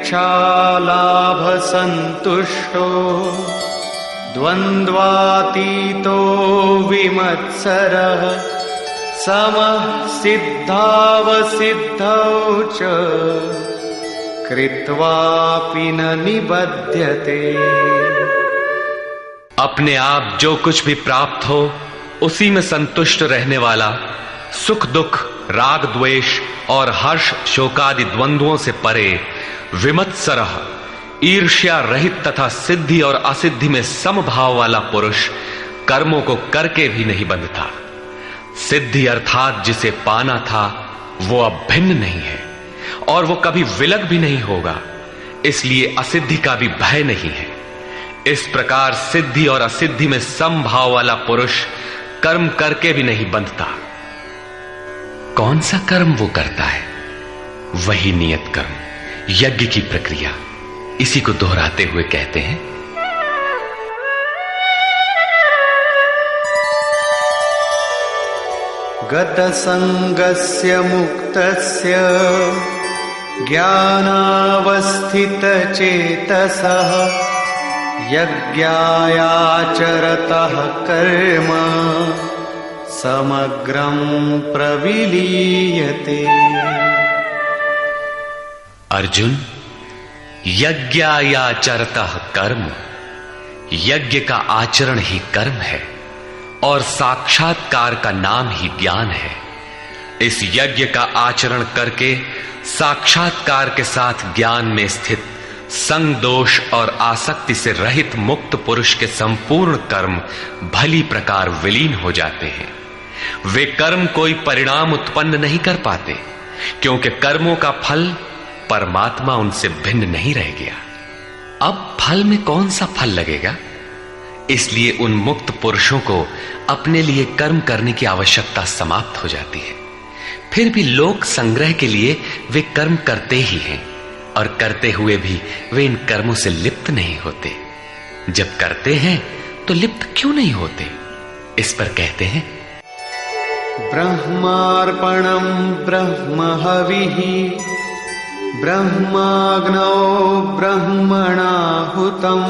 यदृच्छालाभ संतुष्टो द्वन्द्वातीतो विमत्सरः समः सिद्धावसिद्धौ च कृत्वापि न निबध्यते।
अपने आप जो कुछ भी प्राप्त हो उसी में संतुष्ट रहने वाला, सुख दुख राग द्वेष और हर्ष शोकादि द्वंद्वों से परे, विमत्सरः ईर्ष्या रहित तथा सिद्धि और असिद्धि में समभाव वाला पुरुष कर्मों को करके भी नहीं बंधता। सिद्धि अर्थात जिसे पाना था वो अब भिन्न नहीं है और वो कभी विलग भी नहीं होगा, इसलिए असिद्धि का भी भय नहीं है। इस प्रकार सिद्धि और असिद्धि में समभाव वाला पुरुष कर्म करके भी नहीं बंधता। कौन सा कर्म वो करता है? वही नियत कर्म, यज्ञ की प्रक्रिया। इसी को दोहराते हुए कहते हैं,
गत संगस्य मुक्तस्य ज्ञानावस्थित चेतसः यज्ञायाचरतः कर्म समग्रं प्रविलीयते।
अर्जुन, यज्ञायाचरतः कर्म, यज्ञ का आचरण ही कर्म है और साक्षात्कार का नाम ही ज्ञान है। इस यज्ञ का आचरण करके साक्षात्कार के साथ ज्ञान में स्थित संग दोष और आसक्ति से रहित मुक्त पुरुष के संपूर्ण कर्म भली प्रकार विलीन हो जाते हैं। वे कर्म कोई परिणाम उत्पन्न नहीं कर पाते, क्योंकि कर्मों का फल परमात्मा उनसे भिन्न नहीं रह गया। अब फल में कौन सा फल लगेगा? इसलिए उन मुक्त पुरुषों को अपने लिए कर्म करने की आवश्यकता समाप्त हो जाती है। फिर भी लोक संग्रह के लिए वे कर्म करते ही हैं और करते हुए भी वे इन कर्मों से लिप्त नहीं होते। जब करते हैं तो लिप्त क्यों नहीं होते? इस पर कहते हैं,
ब्रह्मार्पणं ब्रह्महविः ब्रह्माग्नौ ब्रह्मणाहुतं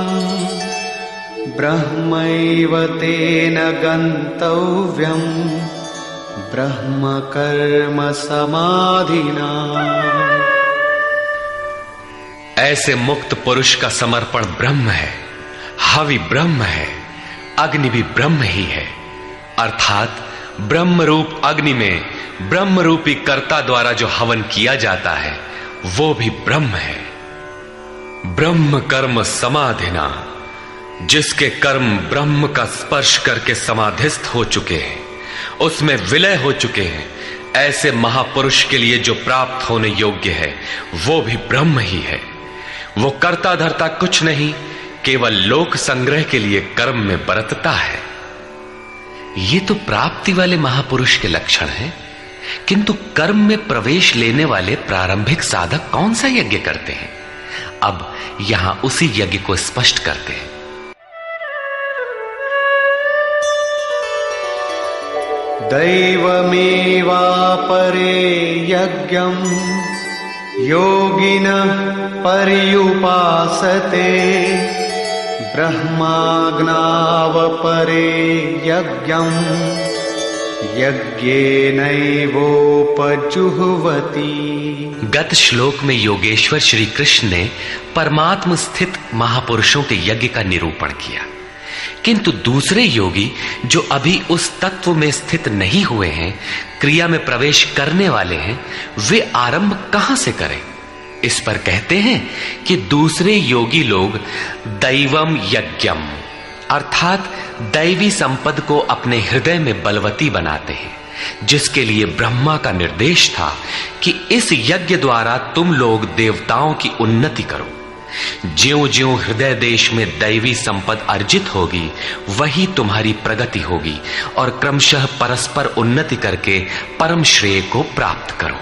ब्रह्मैव तेन गन्तव्यं ब्रह्म कर्म समाधिना।
ऐसे मुक्त पुरुष का समर्पण ब्रह्म है, हवि ब्रह्म है, अग्नि भी ब्रह्म ही है। अर्थात ब्रह्म रूप अग्नि में ब्रह्म रूपी कर्ता द्वारा जो हवन किया जाता है वो भी ब्रह्म है। ब्रह्म कर्म समाधिना, जिसके कर्म ब्रह्म का स्पर्श करके समाधिस्थ हो चुके हैं, उसमें विलय हो चुके हैं, ऐसे महापुरुष के लिए जो प्राप्त होने योग्य है वो भी ब्रह्म ही है। वो कर्ता धर्ता कुछ नहीं, केवल लोक संग्रह के लिए कर्म में बरतता है। ये तो प्राप्ति वाले महापुरुष के लक्षण हैं, किंतु कर्म में प्रवेश लेने वाले प्रारंभिक साधक कौन सा यज्ञ करते हैं? अब यहां उसी यज्ञ को स्पष्ट करते हैं।
दैवमेवापरे यज्ञं योगिनः पर्युपासते ब्रह्माग्नावपरे यज्ञं यज्ञेनैवोपजुह्वति।
गत श्लोक में योगेश्वर श्री कृष्ण ने परमात्म स्थित महापुरुषों के यज्ञ का निरूपण किया, किंतु दूसरे योगी जो अभी उस तत्व में स्थित नहीं हुए हैं, क्रिया में प्रवेश करने वाले हैं, वे आरंभ कहां से करें? इस पर कहते हैं कि दूसरे योगी लोग दैवम यज्ञम अर्थात दैवी संपद को अपने हृदय में बलवती बनाते हैं, जिसके लिए ब्रह्मा का निर्देश था कि इस यज्ञ द्वारा तुम लोग देवताओं की उन्नति करो। ज्यों ज्यों हृदय देश में दैवी संपद अर्जित होगी, वही तुम्हारी प्रगति होगी और क्रमशः परस्पर उन्नति करके परम श्रेय को प्राप्त करो।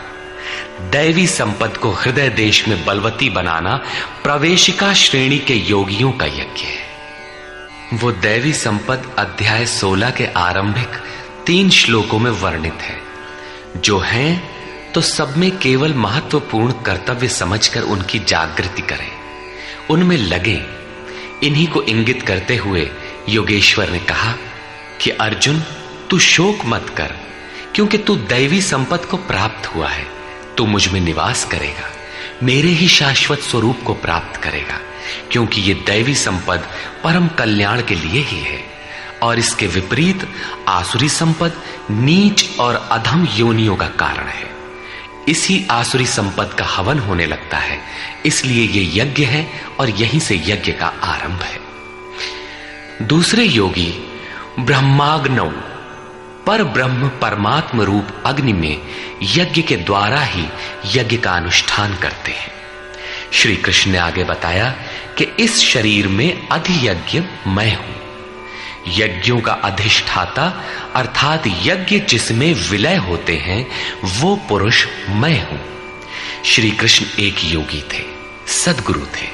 दैवी संपद को हृदय देश में बलवती बनाना प्रवेशिका श्रेणी के योगियों का यज्ञ है। वो दैवी संपद अध्याय 16 के आरंभिक 3 श्लोकों में वर्णित है, जो हैं तो सब में केवल महत्वपूर्ण कर्तव्य समझकर उनकी जागृति करें, उनमें लगे। इन्हीं को इंगित करते हुए योगेश्वर ने कहा कि अर्जुन, तू शोक मत कर, क्योंकि तू दैवी संपद को प्राप्त हुआ है। तू मुझ में निवास करेगा, मेरे ही शाश्वत स्वरूप को प्राप्त करेगा, क्योंकि ये दैवी संपद परम कल्याण के लिए ही है। और इसके विपरीत आसुरी संपद नीच और अधम योनियों का कारण है। इसी आसुरी संपद का हवन होने लगता है, इसलिए ये यज्ञ है और यहीं से यज्ञ का आरंभ है। दूसरे योगी ब्रह्माग्नौ पर ब्रह्म परमात्म रूप अग्नि में यज्ञ के द्वारा ही यज्ञ का अनुष्ठान करते हैं। श्री कृष्ण ने आगे बताया कि इस शरीर में अधियज्ञ मैं हूं। यज्ञों का अधिष्ठाता अर्थात यज्ञ जिसमें विलय होते हैं वो पुरुष मैं हूं। श्री कृष्ण एक योगी थे, सद्गुरु थे।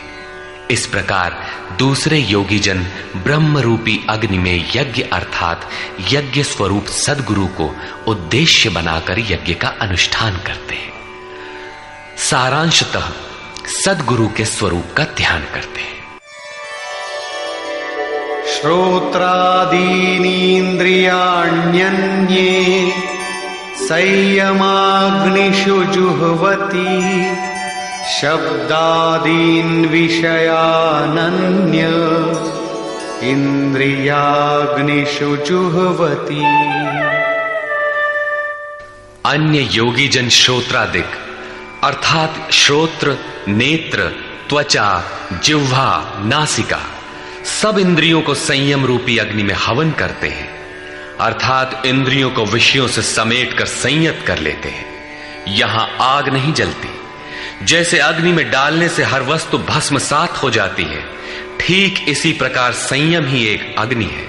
इस प्रकार दूसरे योगी जन ब्रह्म रूपी अग्नि में यज्ञ अर्थात यज्ञ स्वरूप सद्गुरु को उद्देश्य बनाकर यज्ञ का अनुष्ठान करते हैं। सारांशतः सद्गुरु के स्वरूप का ध्यान करते हैं।
श्रोत्रादीनीन्द्रियाण्यन्ये संयमाग्निषु जुह्वति शब्दादीन् विषयानन्य इंद्रियाग्निषु जुह्वति।
अन्य योगी जन श्रोत्रादिक अर्थात श्रोत्र, नेत्र, त्वचा, जिह्वा, नासिका सब इंद्रियों को संयम रूपी अग्नि में हवन करते हैं, अर्थात इंद्रियों को विषयों से समेटकर संयत कर लेते हैं। यहां आग नहीं जलती, जैसे अग्नि में डालने से हर वस्तु भस्मसात हो जाती है, ठीक इसी प्रकार संयम ही एक अग्नि है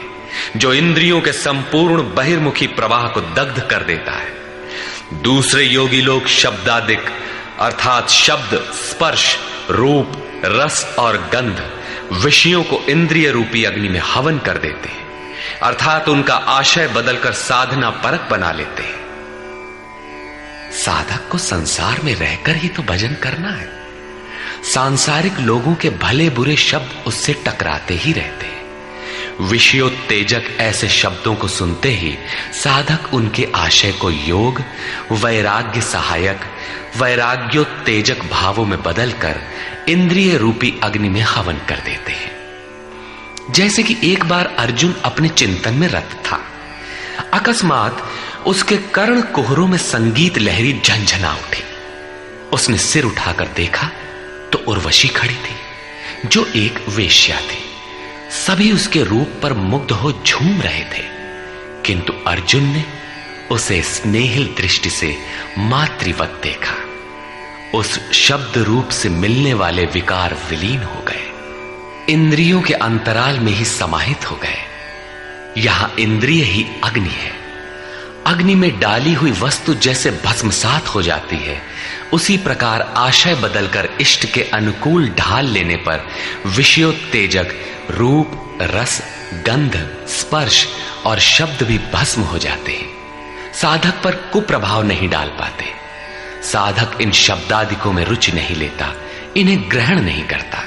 जो इंद्रियों के संपूर्ण बहिर्मुखी प्रवाह को दग्ध कर देता है। दूसरे योगी लोग शब्दादिक अर्थात शब्द, स्पर्श, रूप, रस और गंध विषयों को इंद्रिय रूपी अग्नि में हवन कर देते हैं, अर्थात उनका आशय बदलकर साधना परक बना लेते हैं। साधक को संसार में रहकर ही तो भजन करना है। सांसारिक लोगों के भले बुरे शब्द उससे टकराते ही रहते हैं। विषयोत्तेजक ऐसे शब्दों को सुनते ही साधक उनके आशय को योग, वैराग्य सहायक, वैराग्योत्तेजक भावों में बदलकर इंद्रिय रूपी अग्नि में हवन कर देते हैं। जैसे कि एक बार अर्जुन अपने चिंतन में रत था, अकस्मात उसके कर्ण कुहरों में संगीत लहरी झंझना उठी। उसने सिर उठाकर देखा तो उर्वशी खड़ी थी, जो एक वेश्या थी। सभी उसके रूप पर मुग्ध हो झूम रहे थे, किंतु अर्जुन ने उसे स्नेहिल दृष्टि से मातृवत देखा। उस शब्द रूप से मिलने वाले विकार विलीन हो गए, इंद्रियों के अंतराल में ही समाहित हो गए। यहां इंद्रिय ही अग्नि है। अग्नि में डाली हुई वस्तु जैसे भस्मसात हो जाती है, उसी प्रकार आशय बदलकर इष्ट के अनुकूल ढाल लेने पर विषयोत्तेजक रूप, रस, गंध, स्पर्श और शब्द भी भस्म हो जाते हैं। साधक पर कुप्रभाव नहीं डाल पाते। साधक इन शब्दादिकों में रुचि नहीं लेता, इन्हें ग्रहण नहीं करता।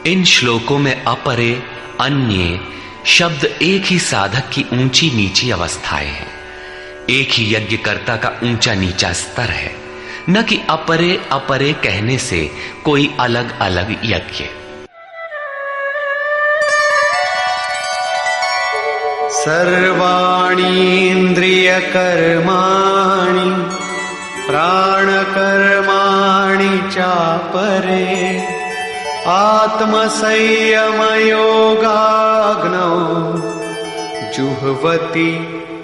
इन श्लोकों में अपरे, अन्य शब्द एक ही साधक की ऊंची नीची अवस्थाएं हैं। एक ही यज्ञकर्ता का ऊंचा नीचा स्तर है, न कि अपरे अपरे कहने से कोई अलग अलग यज्ञ।
सर्वाणि इंद्रिय कर्माणि प्राणकर्माणि चापरे आत्मसंयम योगाग्नौ जुह्वति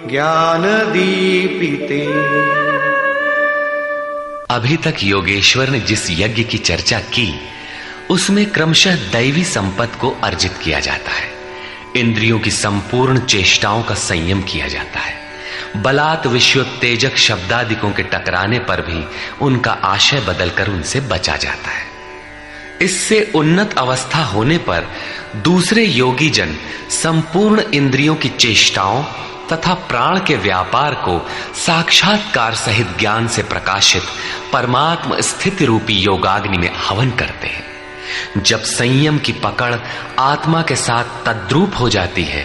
ज्ञान दीपिते।
अभी तक योगेश्वर ने जिस यज्ञ की चर्चा की, उसमें क्रमशः दैवी संपत्ति को अर्जित किया जाता है। इंद्रियों की संपूर्ण चेष्टाओं का संयम किया जाता है। बलात् विषयोत्तेजक शब्दादिकों के टकराने पर भी उनका आशय बदलकर उनसे बचा जाता है। इससे उन्नत अवस्था होने पर दूसरे योगी जन संपूर्ण इंद्रियों की चेष्टाओं तथा प्राण के व्यापार को साक्षात्कार सहित ज्ञान से प्रकाशित परमात्म स्थिति रूपी योगाग्नि में हवन करते हैं। जब संयम की पकड़ आत्मा के साथ तद्रूप हो जाती है,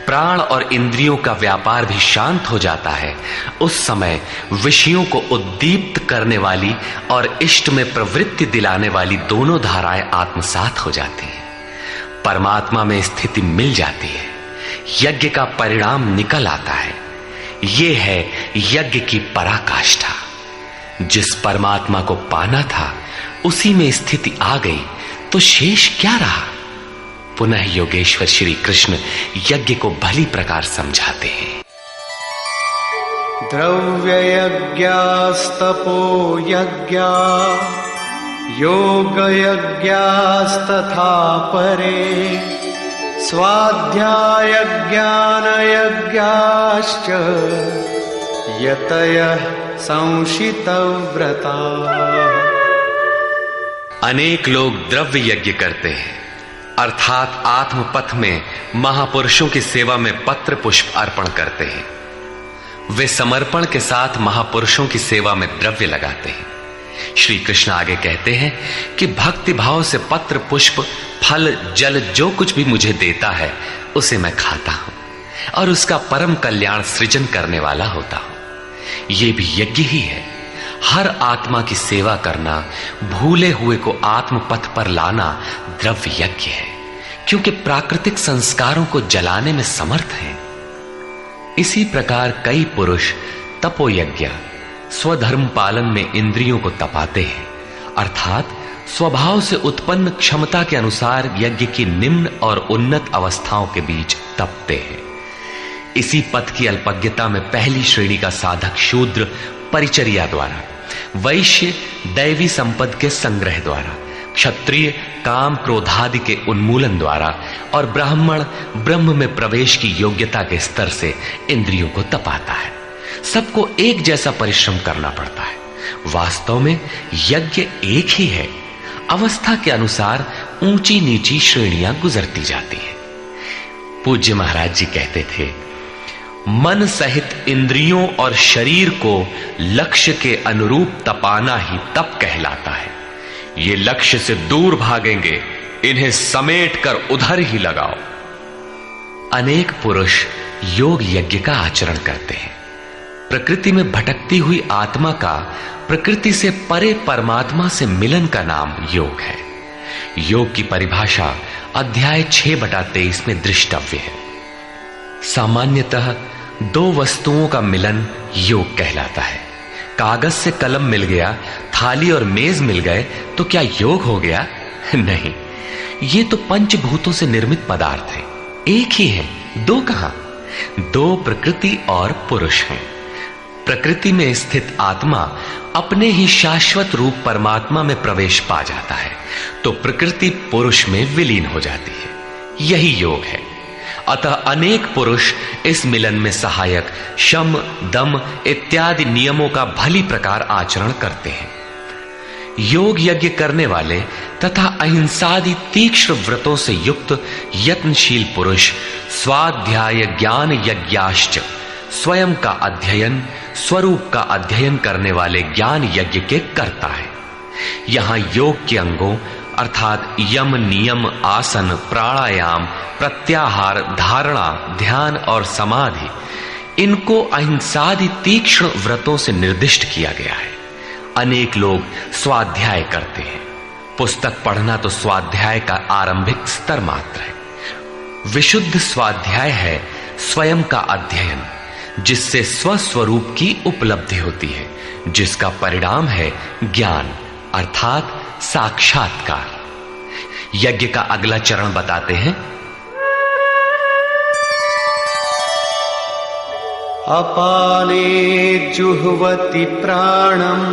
प्राण और इंद्रियों का व्यापार भी शांत हो जाता है, उस समय विषयों को उद्दीप्त करने वाली और इष्ट में प्रवृत्ति दिलाने वाली दोनों धाराएं आत्मसात हो जाती हैं। परमात्मा में स्थिति मिल जाती है, यज्ञ का परिणाम निकल आता है। ये है यज्ञ की पराकाष्ठा। जिस परमात्मा को पाना था उसी में स्थिति आ गई तो शेष क्या रहा। पुनः योगेश्वर श्री कृष्ण यज्ञ को भली प्रकार समझाते हैं।
द्रव्य यज्ञास्तपो यज्ञा योग यज्ञास्तथा परे स्वाध्याय ज्ञान यज्ञाश्च यतयः संशितव्रता।
अनेक लोग द्रव्य यज्ञ करते हैं, अर्थात आत्मपथ में महापुरुषों की सेवा में पत्र पुष्प अर्पण करते हैं। वे समर्पण के साथ महापुरुषों की सेवा में द्रव्य लगाते हैं। श्री कृष्ण आगे कहते हैं कि भक्ति भाव से पत्र पुष्प फल जल जो कुछ भी मुझे देता है उसे मैं खाता हूं और उसका परम कल्याण सृजन करने वाला होता हूं। यह भी यज्ञ ही है। हर आत्मा की सेवा करना, भूले हुए को आत्मपथ पर लाना द्रव्य यज्ञ है, क्योंकि प्राकृतिक संस्कारों को जलाने में समर्थ हैं। इसी प्रकार कई पुरुष तपोयज्ञ, स्वधर्म पालन में इंद्रियों को तपाते हैं, अर्थात स्वभाव से उत्पन्न क्षमता के अनुसार यज्ञ की निम्न और उन्नत अवस्थाओं के बीच तपते हैं। इसी पथ की अल्पज्ञता में पहली श्रेणी का साधक शूद्र परिचर्या द्वारा
वैश्य दैवी संपद के संग्रह द्वारा, क्षत्रिय काम क्रोधादि के उन्मूलन द्वारा और ब्राह्मण ब्रह्म में प्रवेश की योग्यता के स्तर से इंद्रियों को तपाता है। सबको एक जैसा परिश्रम करना पड़ता है। वास्तव में यज्ञ एक ही है, अवस्था के अनुसार ऊंची नीची श्रेणियां गुजरती जाती है। पूज्य महाराज जी कहते थे, मन सहित इंद्रियों और शरीर को लक्ष्य के अनुरूप तपाना ही तप कहलाता है। ये लक्ष्य से दूर भागेंगे, इन्हें समेट कर उधर ही लगाओ। अनेक पुरुष योग यज्ञ का आचरण करते हैं। प्रकृति में भटकती हुई आत्मा का प्रकृति से परे परमात्मा से मिलन का नाम योग है। योग की परिभाषा अध्याय 6/23 में दृष्टव्य है। सामान्यतः दो वस्तुओं का मिलन योग कहलाता है। कागज से कलम मिल गया, थाली और मेज मिल गए तो क्या योग हो गया? नहीं, ये तो पंचभूतों से निर्मित पदार्थ है, एक ही है, दो कहां? दो प्रकृति और पुरुष हैं। प्रकृति में स्थित आत्मा अपने ही शाश्वत रूप परमात्मा में प्रवेश पा जाता है तो प्रकृति पुरुष में विलीन हो जाती है। यही योग है। अतः अनेक पुरुष इस मिलन में सहायक शम, दम इत्यादि नियमों का भली प्रकार आचरण करते हैं। योग यज्ञ करने वाले तथा अहिंसादि तीक्ष्ण व्रतों से युक्त यत्नशील पुरुष स्वाध्याय ज्ञान यज्ञाश्च, स्वयं का अध्ययन, स्वरूप का अध्ययन करने वाले ज्ञान यज्ञ के कर्ता है। यहां योग के अंगों अर्थात यम, नियम, आसन, प्राणायाम, प्रत्याहार, धारणा, ध्यान और समाधि, इनको अहिंसादि तीक्ष्ण व्रतों से निर्दिष्ट किया गया है। अनेक लोग स्वाध्याय करते हैं। पुस्तक पढ़ना तो स्वाध्याय का आरंभिक स्तर मात्र है। विशुद्ध स्वाध्याय है स्वयं का अध्ययन, जिससे स्वस्वरूप की उपलब्धि होती है, जिसका परिणाम है ज्ञान अर्थात साक्षात्कार। यज्ञ का अगला चरण बताते हैं।
अपाने जुह्वति प्राणम,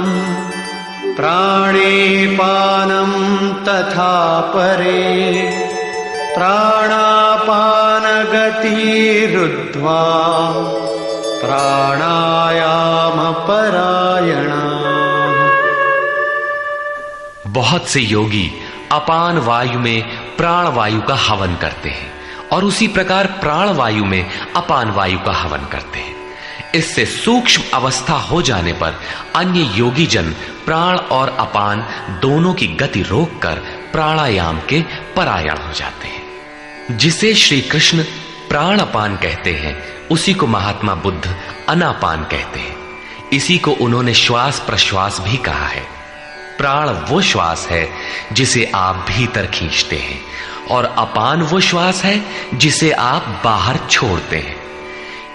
प्राणे पानम तथा परे, प्राणापान गतिरुद्ध्वा प्राणायाम परायणा।
बहुत से योगी अपान वायु में प्राण वायु का हवन करते हैं और उसी प्रकार प्राण वायु में अपान वायु का हवन करते हैं। इससे सूक्ष्म अवस्था हो जाने पर अन्य योगी जन प्राण और अपान दोनों की गति रोककर प्राणायाम के परायण हो जाते हैं। जिसे श्री कृष्ण प्राण अपान कहते हैं, उसी को महात्मा बुद्ध अनापान कहते हैं। इसी को उन्होंने श्वास प्रश्वास भी कहा है। प्राण वो श्वास है जिसे आप भीतर खींचते हैं और अपान वो श्वास है जिसे आप बाहर छोड़ते हैं।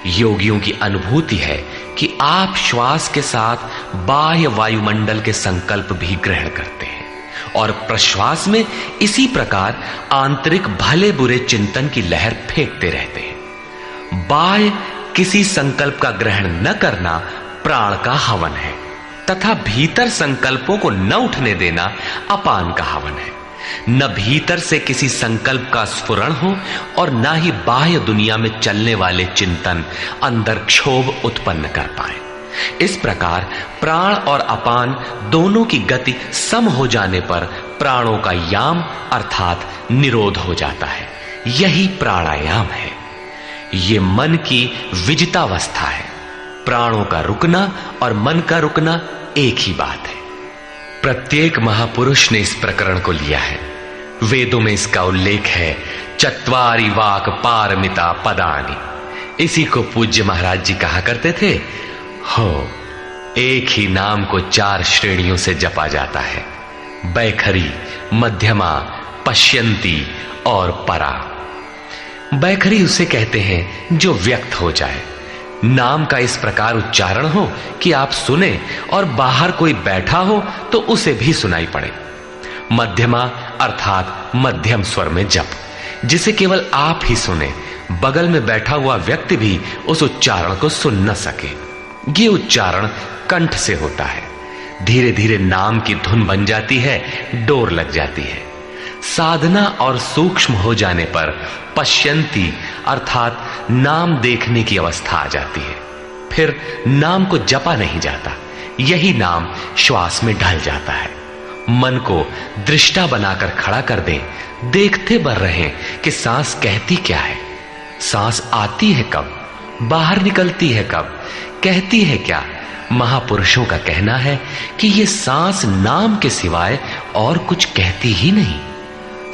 योगियों की अनुभूति है कि आप श्वास के साथ बाह्य वायुमंडल के संकल्प भी ग्रहण करते हैं और प्रश्वास में इसी प्रकार आंतरिक भले बुरे चिंतन की लहर फेंकते रहते हैं। बाह्य किसी संकल्प का ग्रहण न करना प्राण का हवन है तथा भीतर संकल्पों को न उठने देना अपान का हवन है। न भीतर से किसी संकल्प का स्फुरण हो और न ही बाह्य दुनिया में चलने वाले चिंतन अंदर क्षोभ उत्पन्न कर पाए। इस प्रकार प्राण और अपान दोनों की गति सम हो जाने पर प्राणों का याम अर्थात निरोध हो जाता है। यही प्राणायाम है। ये मन की विजितावस्था है। प्राणों का रुकना और मन का रुकना एक ही बात है। प्रत्येक महापुरुष ने इस प्रकरण को लिया है। वेदों में इसका उल्लेख है, चत्वारि वाक पारमिता पदानि। इसी को पूज्य महाराज जी कहा करते थे। हो, एक ही नाम को 4 श्रेणियों से जपा जाता है, बैखरी, मध्यमा, पश्यंती और परा। बैखरी उसे कहते हैं जो व्यक्त हो जाए, नाम का इस प्रकार उच्चारण हो कि आप सुने और बाहर कोई बैठा हो तो उसे भी सुनाई पड़े। मध्यमा अर्थात मध्यम स्वर में जप, जिसे केवल आप ही सुने, बगल में बैठा हुआ व्यक्ति भी उस उच्चारण को सुन न सके। ये उच्चारण कंठ से होता है।
धीरे धीरे नाम की धुन बन जाती है, डोर लग जाती है। साधना और सूक्ष्म हो जाने पर पश्यंती अर्थात नाम देखने की अवस्था आ जाती है। फिर नाम को जपा नहीं जाता, यही नाम श्वास में ढल जाता है। मन को दृष्टा बनाकर खड़ा कर दें, देखते बर रहें कि सांस कहती क्या है, सांस आती है कब, बाहर निकलती है कब, कहती है क्या। महापुरुषों का कहना है कि यह सांस नाम के सिवाय और कुछ कहती ही नहीं।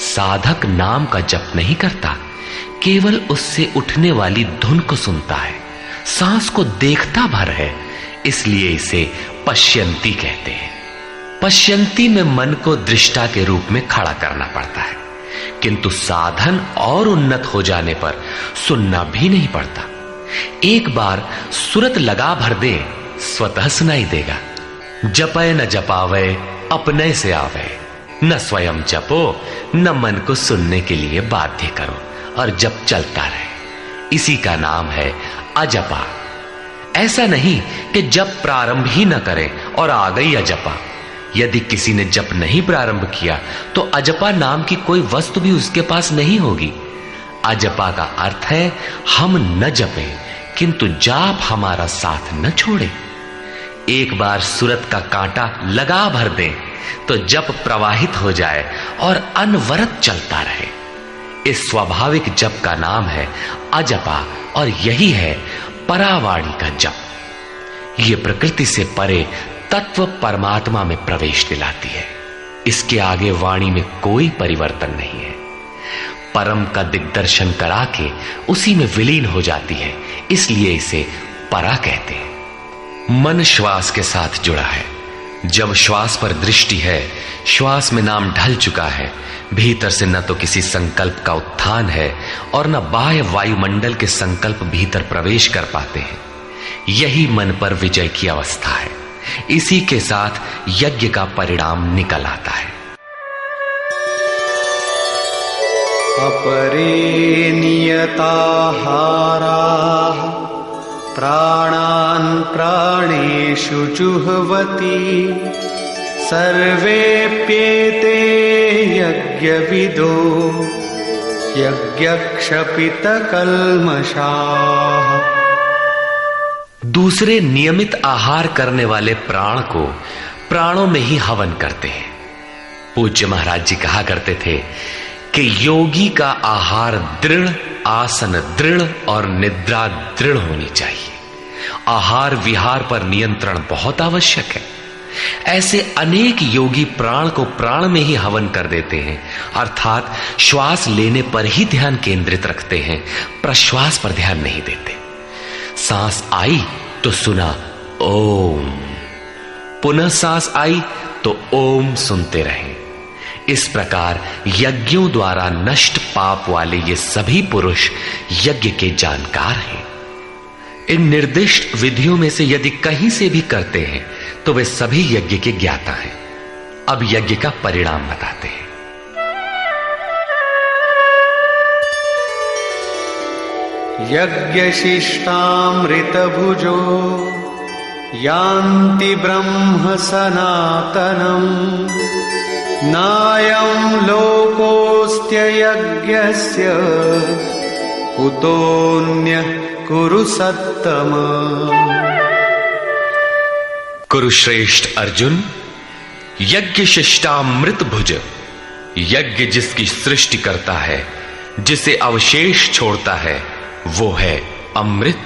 साधक नाम का जप नहीं करता, केवल उससे उठने वाली धुन को सुनता है, सांस को देखता भर है, इसलिए इसे पश्यंती कहते हैं। पश्यंती में मन को दृष्टा के रूप में खड़ा करना पड़ता है, किंतु साधन और उन्नत हो जाने पर सुनना भी नहीं पड़ता। एक बार सुरत लगा भर दे, स्वतः सुनाई देगा। जपय न जपावे अपने से आवे, न स्वयं जपो न मन को सुनने के लिए बाध्य करो, और जप चलता रहे। इसी का नाम है अजपा। ऐसा नहीं कि जप प्रारंभ ही न करें और आ गई अजपा। यदि किसी ने जप नहीं प्रारंभ किया तो अजपा नाम की कोई वस्तु भी उसके पास नहीं होगी। अजपा का अर्थ है हम न जपें किंतु जाप हमारा साथ न छोड़े। एक बार सूरत का कांटा लगा भर दें तो जप प्रवाहित हो जाए और अनवरत चलता रहे। इस स्वाभाविक जप का नाम है अजपा, और यही है परावाणी का जप। यह प्रकृति से परे तत्व परमात्मा में प्रवेश दिलाती है। इसके आगे वाणी में कोई परिवर्तन नहीं है। परम का दिग्दर्शन करा के उसी में विलीन हो जाती है, इसलिए इसे परा कहते हैं। मन श्वास के साथ जुड़ा है। जब श्वास पर दृष्टि है, श्वास में नाम ढल चुका है, भीतर से न तो किसी संकल्प का उत्थान है और न बाह्य वायुमंडल के संकल्प भीतर प्रवेश कर पाते हैं। यही मन पर विजय की अवस्था है। इसी के साथ यज्ञ का परिणाम निकल आता है।
अपरे नियताहाराः प्राणान् प्राणेषु जुह्वति सर्वेप्येते यज्ञविदो यज्ञक्षपितकल्मषाः।
दूसरे नियमित आहार करने वाले प्राण को प्राणों में ही हवन करते हैं। पूज्य महाराज जी कहा करते थे कि योगी का आहार दृढ़, आसन दृढ़ और निद्रा दृढ़ होनी चाहिए। आहार विहार पर नियंत्रण बहुत आवश्यक है। ऐसे अनेक योगी प्राण को प्राण में ही हवन कर देते हैं, अर्थात श्वास लेने पर ही ध्यान केंद्रित रखते हैं, प्रश्वास पर ध्यान नहीं देते। सांस आई तो सुना ओम, पुनः सांस आई तो ओम सुनते रहें। इस प्रकार यज्ञों द्वारा नष्ट पाप वाले ये सभी पुरुष यज्ञ के जानकार हैं। इन निर्दिष्ट विधियों में से यदि कहीं से भी करते हैं तो वे सभी यज्ञ के ज्ञाता हैं। अब यज्ञ का परिणाम बताते हैं।
यज्ञशिष्टामृतभुजो यान्ति ब्रह्म सनातनम् नायं लोकोऽस्त्ययज्ञस्य कुतोऽन्यः कुरु सत्तम।
कुरुश्रेष्ठ अर्जुन, यज्ञ शिष्टामृत भुज, यज्ञ जिसकी सृष्टि करता है, जिसे अवशेष छोड़ता है, वो है अमृत।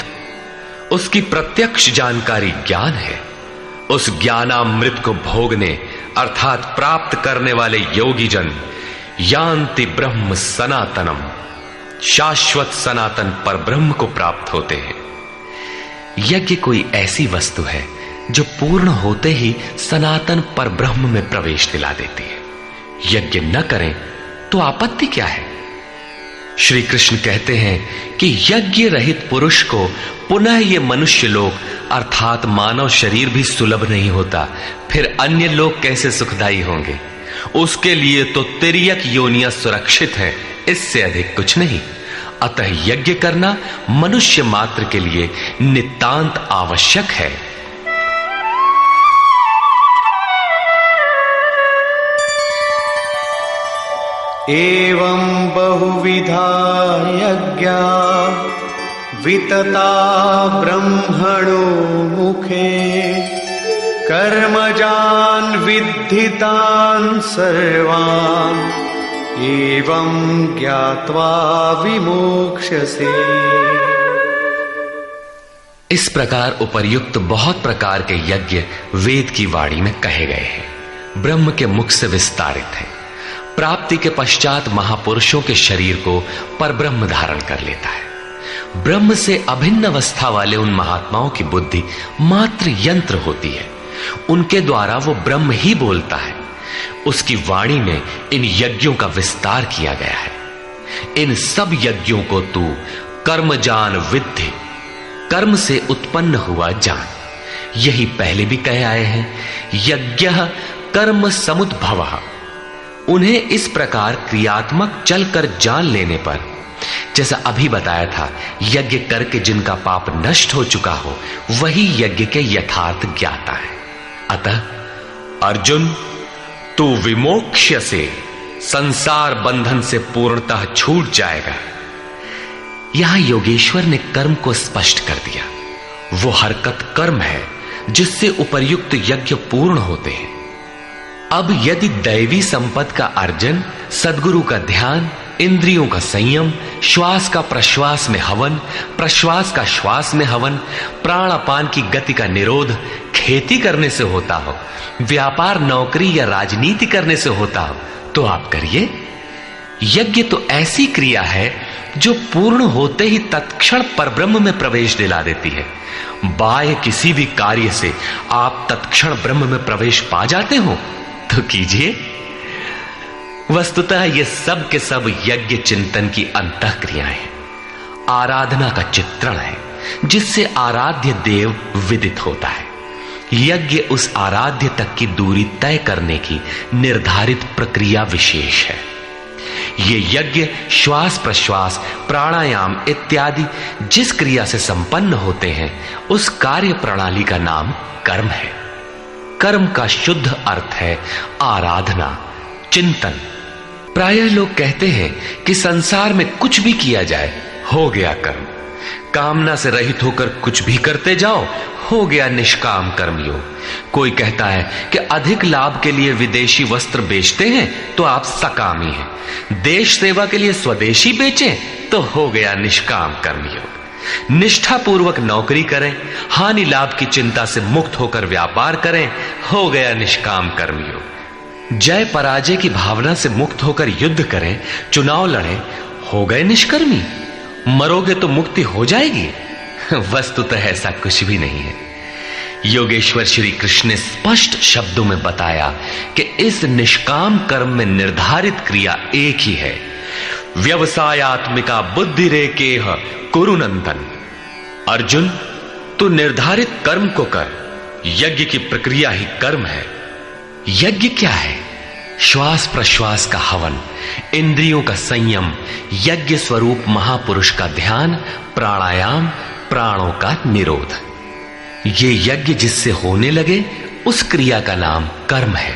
उसकी प्रत्यक्ष जानकारी ज्ञान है। उस ज्ञानामृत को भोगने अर्थात प्राप्त करने वाले योगी जन यान्ति ब्रह्म सनातनम, शाश्वत सनातन पर ब्रह्म को प्राप्त होते हैं। यज्ञ कोई ऐसी वस्तु है जो पूर्ण होते ही सनातन पर ब्रह्म में प्रवेश दिला देती है। यज्ञ न करें तो आपत्ति क्या है? श्री कृष्ण कहते हैं कि यज्ञ रहित पुरुष को पुनः ये मनुष्य लोक अर्थात मानव शरीर भी सुलभ नहीं होता, फिर अन्य लोग कैसे सुखदायी होंगे? उसके लिए तो तिर्यक योनियां सुरक्षित हैं, इससे अधिक कुछ नहीं। अतः यज्ञ करना मनुष्य मात्र के लिए नितांत आवश्यक है।
एवं बहुविधा यज्ञा वितता ब्रह्मणो मुखे कर्मजान् विद्धितान् सर्वान् एवं ज्ञात्वा विमोक्ष्यसे।
इस प्रकार उपर्युक्त बहुत प्रकार के यज्ञ वेद की वाणी में कहे गए हैं, ब्रह्म के मुख से विस्तारित है। प्राप्ति के पश्चात महापुरुषों के शरीर को परब्रह्म धारण कर लेता है। ब्रह्म से अभिन्न अवस्था वाले उन महात्माओं की बुद्धि मात्र यंत्र होती है, उनके द्वारा वो ब्रह्म ही बोलता है। उसकी वाणी में इन यज्ञों का विस्तार किया गया है। इन सब यज्ञों को तू कर्मजान विद्धि, कर्म से उत्पन्न हुआ जान। यही पहले भी कहे आए हैं, यज्ञः कर्म समुद्भवः। उन्हें इस प्रकार क्रियात्मक चलकर जान लेने पर, जैसा अभी बताया था, यज्ञ करके जिनका पाप नष्ट हो चुका हो वही यज्ञ के यथार्थ ज्ञाता है। अतः अर्जुन, तू विमोक्ष्य से संसार बंधन से पूर्णतः छूट जाएगा। यहां योगेश्वर ने कर्म को स्पष्ट कर दिया। वो हरकत कर्म है जिससे उपर्युक्त यज्ञ पूर्ण होते हैं। अब यदि दैवी संपत्ति का अर्जन, सद्गुरु का ध्यान, इंद्रियों का संयम, श्वास का प्रश्वास में हवन, प्रश्वास का श्वास में हवन, प्राणापान की गति का निरोध खेती करने से होता हो, व्यापार, नौकरी या राजनीति करने से होता हो, तो आप करिए। यज्ञ तो ऐसी क्रिया है जो पूर्ण होते ही तत्क्षण परब्रह्म में प्रवेश दिला देती है। बाह्य किसी भी कार्य से आप तत्क्षण ब्रह्म में प्रवेश पा जाते हो तो कीजिए। वस्तुतः ये सब के सब यज्ञ चिंतन की अंतःक्रियाएं हैं, आराधना का चित्रण है जिससे आराध्य देव विदित होता है। यज्ञ उस आराध्य तक की दूरी तय करने की निर्धारित प्रक्रिया विशेष है। ये यज्ञ श्वास प्रश्वास, प्राणायाम इत्यादि जिस क्रिया से संपन्न होते हैं उस कार्य प्रणाली का नाम कर्म है। कर्म का शुद्ध अर्थ है आराधना, चिंतन। प्रायः लोग कहते हैं कि संसार में कुछ भी किया जाए हो गया कर्म, कामना से रहित होकर कुछ भी करते जाओ हो गया निष्काम कर्मयोग। कोई कहता है कि अधिक लाभ के लिए विदेशी वस्त्र बेचते हैं तो आप सकामी हैं, देश सेवा के लिए स्वदेशी बेचें तो हो गया निष्काम कर्मयोग। निष्ठापूर्वक नौकरी करें, हानि लाभ की चिंता से मुक्त होकर व्यापार करें, हो गया निष्काम कर्मयोग। जय पराजय की भावना से मुक्त होकर युद्ध करें, चुनाव लड़ें, हो गए निष्कर्मी। मरोगे तो मुक्ति हो जाएगी। वस्तुतः ऐसा कुछ भी नहीं है। योगेश्वर श्री कृष्ण ने स्पष्ट शब्दों में बताया कि इस निष्काम कर्म में निर्धारित क्रिया एक ही है, व्यवसायात्मिका बुद्धि रेकेह कुरुनंदन। अर्जुन, तू निर्धारित कर्म को कर। यज्ञ की प्रक्रिया ही कर्म है। यज्ञ क्या है? श्वास प्रश्वास का हवन, इंद्रियों का संयम, यज्ञ स्वरूप महापुरुष का ध्यान, प्राणायाम, प्राणों का निरोध। ये यज्ञ जिससे होने लगे उस क्रिया का नाम कर्म है।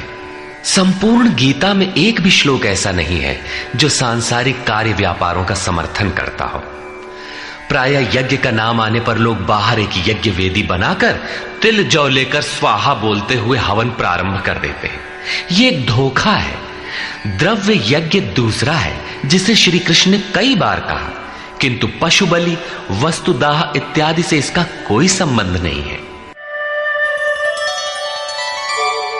संपूर्ण गीता में एक भी श्लोक ऐसा नहीं है जो सांसारिक कार्य व्यापारों का समर्थन करता हो। प्रायः यज्ञ का नाम आने पर लोग बाहर एक यज्ञ वेदी बनाकर तिल जौ लेकर स्वाहा बोलते हुए हवन प्रारंभ कर देते हैं। ये एक धोखा है। द्रव्य यज्ञ दूसरा है जिसे श्री कृष्ण ने कई बार कहा, किंतु पशु बलि, वस्तुदाह इत्यादि से इसका कोई संबंध नहीं है।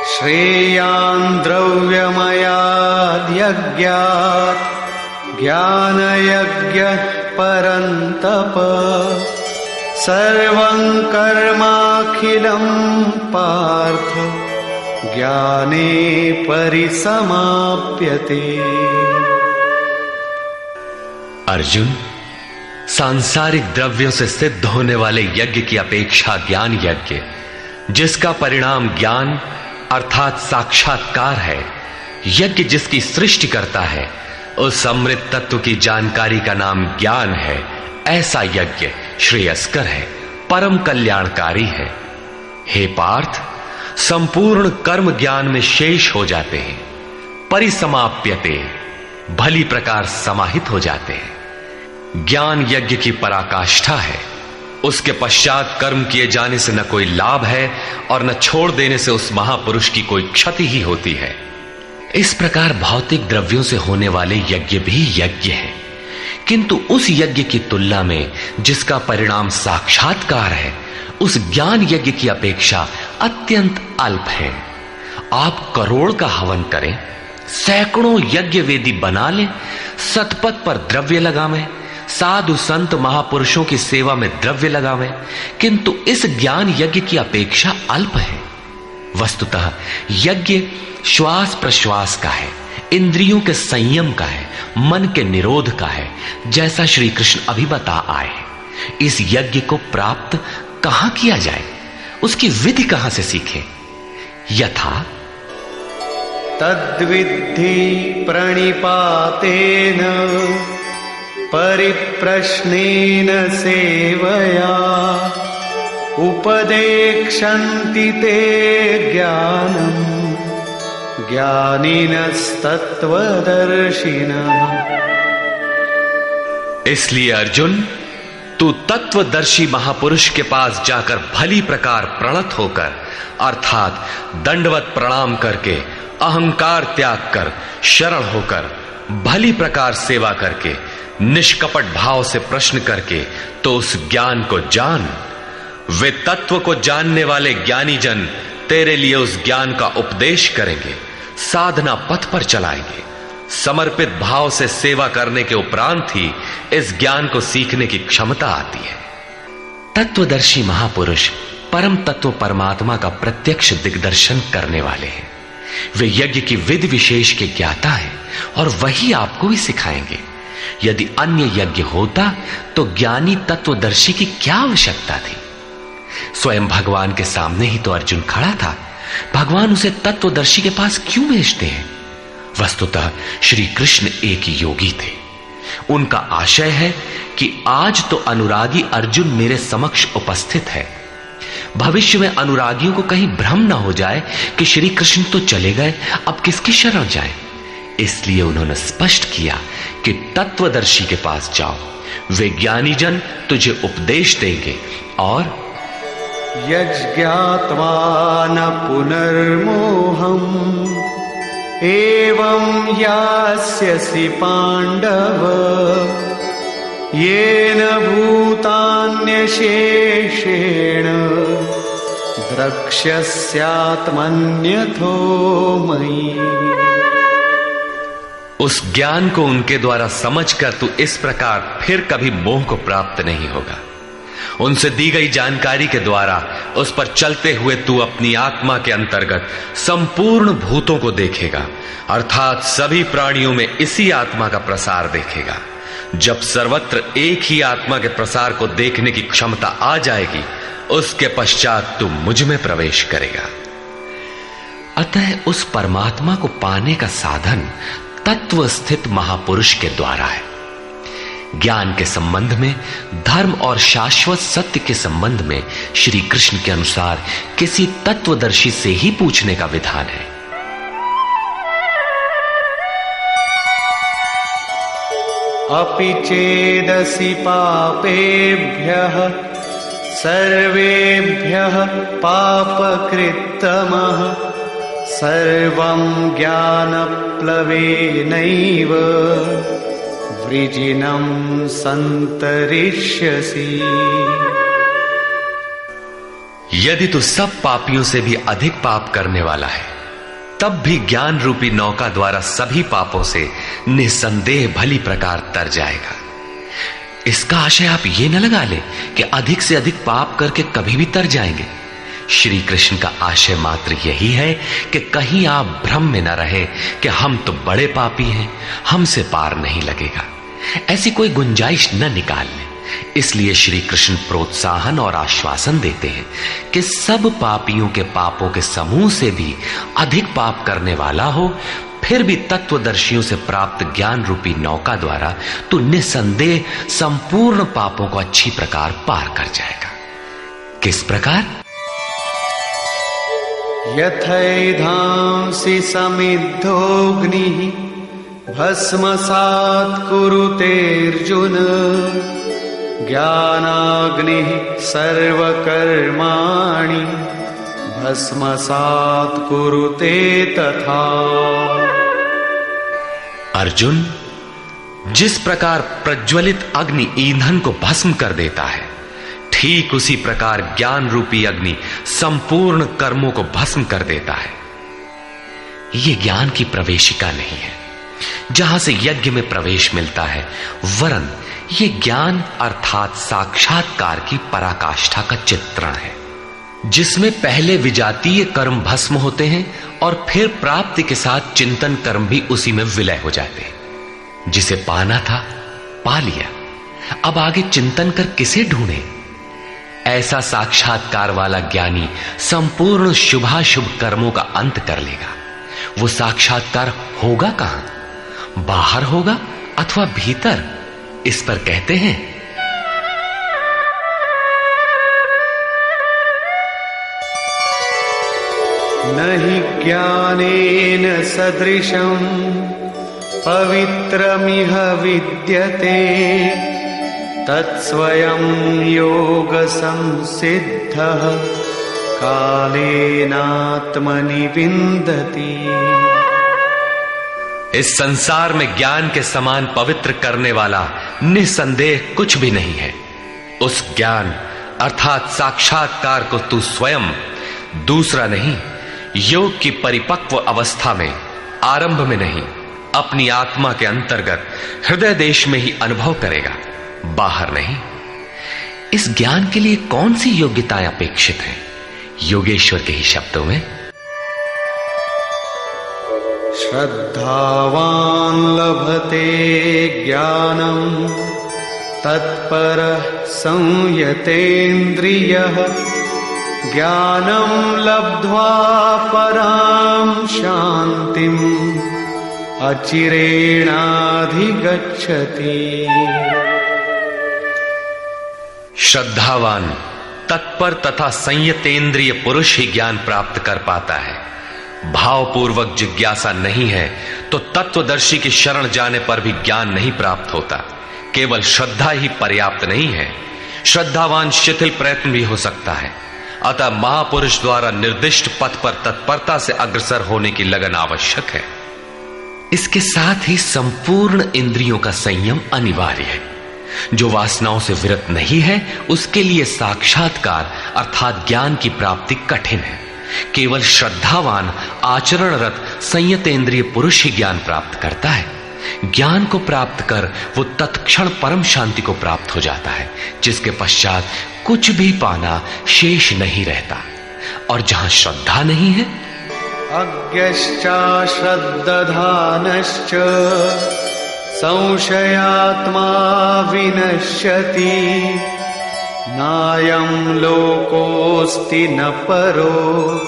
श्रेयान् द्रव्यमयाद् यज्ञात् ज्ञानयज्ञः परन्तप सर्वं कर्माखिलं पार्थ ज्ञाने परिसमाप्यते।
अर्जुन, सांसारिक द्रव्यों से सिद्ध होने वाले यज्ञ की अपेक्षा ज्ञान यज्ञ, जिसका परिणाम ज्ञान अर्थात साक्षात्कार है, यज्ञ जिसकी सृष्टि करता है, उस अमृत तत्व की जानकारी का नाम ज्ञान है। ऐसा यज्ञ श्रेयस्कर है, परम कल्याणकारी है। हे पार्थ, संपूर्ण कर्म ज्ञान में शेष हो जाते हैं। परिसमाप्यते, भली प्रकार समाहित हो जाते हैं। ज्ञान यज्ञ की पराकाष्ठा है। उसके पश्चात कर्म किए जाने से न कोई लाभ है और न छोड़ देने से उस महापुरुष की कोई क्षति ही होती है। इस प्रकार भौतिक द्रव्यों से होने वाले यज्ञ भी यज्ञ है, किंतु उस यज्ञ की तुलना में जिसका परिणाम साक्षात्कार है, उस ज्ञान यज्ञ की अपेक्षा अत्यंत अल्प है। आप करोड़ का हवन करें, सैकड़ों यज्ञ वेदी बना लें, सतपथ पर द्रव्य लगावें, साधु संत महापुरुषों की सेवा में द्रव्य लगावें, किंतु इस ज्ञान यज्ञ की अपेक्षा अल्प है। वस्तुतः यज्ञ श्वास प्रश्वास का है, इंद्रियों के संयम का है, मन के निरोध का है, जैसा श्री कृष्ण अभी बता आए। इस यज्ञ को प्राप्त कहां किया जाए, उसकी विधि कहां से सीखें? यथा
तद्विद्धि प्रणिपातेन परिप्रश्नेन सेवया उपदेक्षन्ति ते ज्ञानम् ज्ञानिनस्तत्त्वदर्शिनः।
इसलिए अर्जुन, तू तत्वदर्शी महापुरुष के पास जाकर भली प्रकार प्रणत होकर, अर्थात दंडवत प्रणाम करके, अहंकार त्याग कर, शरण होकर, भली प्रकार सेवा करके, निष्कपट भाव से प्रश्न करके तो उस ज्ञान को जान। वे तत्व को जानने वाले ज्ञानी जन तेरे लिए उस ज्ञान का उपदेश करेंगे, साधना पथ पर चलाएंगे। समर्पित भाव से सेवा करने के उपरांत ही इस ज्ञान को सीखने की क्षमता आती है। तत्वदर्शी महापुरुष परम तत्व परमात्मा का प्रत्यक्ष दिग्दर्शन करने वाले हैं। वे यज्ञ की विधि विशेष के ज्ञाता हैं और वही आपको भी सिखाएंगे। यदि अन्य यज्ञ होता तो ज्ञानी तत्वदर्शी की क्या आवश्यकता थी? स्वयं भगवान के सामने ही तो अर्जुन खड़ा था। भगवान उसे तत्वदर्शी के पास क्यों भेजते हैं? वस्तुतः श्री कृष्ण एक योगी थे। उनका आशय है कि आज तो अनुरागी अर्जुन मेरे समक्ष उपस्थित है, भविष्य में अनुरागियों को कहीं भ्रम न हो जाए कि श्री कृष्ण तो चले गए, अब किसकी शरण जाए। इसलिए उन्होंने स्पष्ट किया कि तत्वदर्शी के पास जाओ, वे ज्ञानी जन तुझे उपदेश देंगे और
यज्ञात्वा न पुनर्मोहम् एवं यास्यसि पांडव येन भूतान्यशेषेण द्रक्ष्यस्यात्मन्यथो मयि।
उस ज्ञान को उनके द्वारा समझकर तू इस प्रकार फिर कभी मोह को प्राप्त नहीं होगा। उनसे दी गई जानकारी के द्वारा उस पर चलते हुए तू अपनी आत्मा के अंतर्गत संपूर्ण भूतों को देखेगा, अर्थात सभी प्राणियों में इसी आत्मा का प्रसार देखेगा। जब सर्वत्र एक ही आत्मा के प्रसार को देखने की क्षमता आ जाएगी, उसके पश्चात तू मुझ में प्रवेश करेगा। अतः उस परमात्मा को पाने का साधन तत्व स्थित महापुरुष के द्वारा है। ज्ञान के संबंध में, धर्म और शाश्वत सत्य के संबंध में श्री कृष्ण के अनुसार किसी तत्वदर्शी से ही पूछने का विधान है।
अपि चेदसि पापेभ्यः सर्वेभ्यः पापकृत्तमः सर्वं ज्ञानप्लवेनैव वृजिनं संतरिष्यसि।
यदि तू सब पापियों से भी अधिक पाप करने वाला है, तब भी ज्ञान रूपी नौका द्वारा सभी पापों से निसंदेह भली प्रकार तर जाएगा। इसका आशय आप ये न लगा ले कि अधिक से अधिक पाप करके कभी भी तर जाएंगे। श्री कृष्ण का आशय मात्र यही है कि कहीं आप भ्रम में न रहे कि हम तो बड़े पापी हैं, हमसे पार नहीं लगेगा। ऐसी कोई गुंजाइश न निकाल लें। इसलिए श्री कृष्ण प्रोत्साहन और आश्वासन देते हैं कि सब पापियों के पापों के समूह से भी अधिक पाप करने वाला हो, फिर भी तत्वदर्शियों से प्राप्त ज्ञान रूपी नौका द्वारा तो निसंदेह संपूर्ण पापों को अच्छी प्रकार पार कर जाएगा। किस प्रकार?
यथैधांसि समिद्धोऽग्निः भस्मसात् कुरुतेऽर्जुन ज्ञानाग्निः सर्वकर्माणि भस्मसात् कुरुते तथा।
अर्जुन, जिस प्रकार प्रज्वलित अग्नि ईंधन को भस्म कर देता है, ठीक उसी प्रकार ज्ञान रूपी अग्नि संपूर्ण कर्मों को भस्म कर देता है। यह ज्ञान की प्रवेशिका नहीं है जहां से यज्ञ में प्रवेश मिलता है, वरन यह ज्ञान अर्थात साक्षात्कार की पराकाष्ठा का चित्रण है, जिसमें पहले विजातीय कर्म भस्म होते हैं और फिर प्राप्ति के साथ चिंतन कर्म भी उसी में विलय हो जाते हैं। जिसे पाना था पा लिया, अब आगे चिंतन कर किसे ढूंढे? ऐसा साक्षात्कार वाला ज्ञानी संपूर्ण शुभाशुभ कर्मों का अंत कर लेगा। वो साक्षात्कार होगा कहां? बाहर होगा अथवा भीतर? इस पर कहते हैं,
नहि ज्ञानेन सदृशं पवित्रमिह विद्यते तत्स्वयं योग संसिद्धः कालेनात्मनि विन्दति।
इस संसार में ज्ञान के समान पवित्र करने वाला निसंदेह कुछ भी नहीं है। उस ज्ञान अर्थात साक्षात्कार को तू स्वयं, दूसरा नहीं, योग की परिपक्व अवस्था में, आरंभ में नहीं, अपनी आत्मा के अंतर्गत हृदय देश में ही अनुभव करेगा, बाहर नहीं। इस ज्ञान के लिए कौन सी योग्यताएं अपेक्षित हैं? योगेश्वर के ही शब्दों में,
श्रद्धावान लभते ज्ञानम तत्परः संयतेन्द्रियः ज्ञानम लब्ध्वा परां शांतिम अचिरेणाधिगच्छति।
श्रद्धावान, तत्पर तथा संयतेंद्रिय पुरुष ही ज्ञान प्राप्त कर पाता है। भावपूर्वक जिज्ञासा नहीं है तो तत्वदर्शी की शरण जाने पर भी ज्ञान नहीं प्राप्त होता। केवल श्रद्धा ही पर्याप्त नहीं है, श्रद्धावान शिथिल प्रयत्न भी हो सकता है। अतः महापुरुष द्वारा निर्दिष्ट पथ पर तत्परता से अग्रसर होने की लगन आवश्यक है। इसके साथ ही संपूर्ण इंद्रियों का संयम अनिवार्य है। जो वासनाओं से विरत नहीं है उसके लिए साक्षात्कार अर्थात ज्ञान की प्राप्ति कठिन है। केवल श्रद्धावान आचरणरत संयतेंद्रिय पुरुष ही ज्ञान प्राप्त करता है। ज्ञान को प्राप्त कर वो तत्क्षण परम शांति को प्राप्त हो जाता है, जिसके पश्चात कुछ भी पाना शेष नहीं रहता। और जहां श्रद्धा नहीं है,
अज्ञश्चा श्रद्धानश्च संशयात्मा विनश्यति नायं लोकोस्ति न परो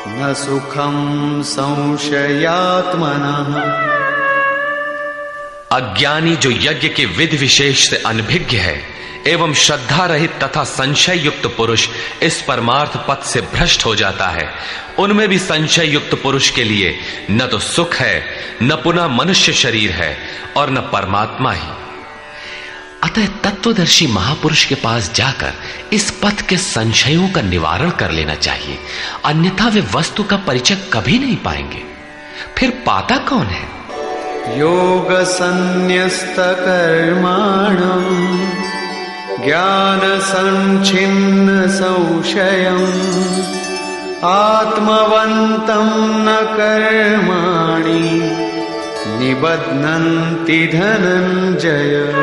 न सुखम संशयात्मनः।
अज्ञानी जो यज्ञ के विधि विशेष से अनभिज्ञ है एवं श्रद्धा रहित तथा संशय युक्त पुरुष इस परमार्थ पथ से भ्रष्ट हो जाता है। उनमें भी संशय युक्त पुरुष के लिए न तो सुख है, न पुनः मनुष्य शरीर है और न परमात्मा ही। अतः तत्वदर्शी महापुरुष के पास जाकर इस पथ के संशयों का निवारण कर लेना चाहिए, अन्यथा वे वस्तु का परिचय कभी नहीं पाएंगे। फिर पाता कौन है?
योग संन्यस्त कर्माणं ज्ञान संचिन्न संशयम् आत्मवन्तं न कर्माणि निबध्नन्ति धनंजय।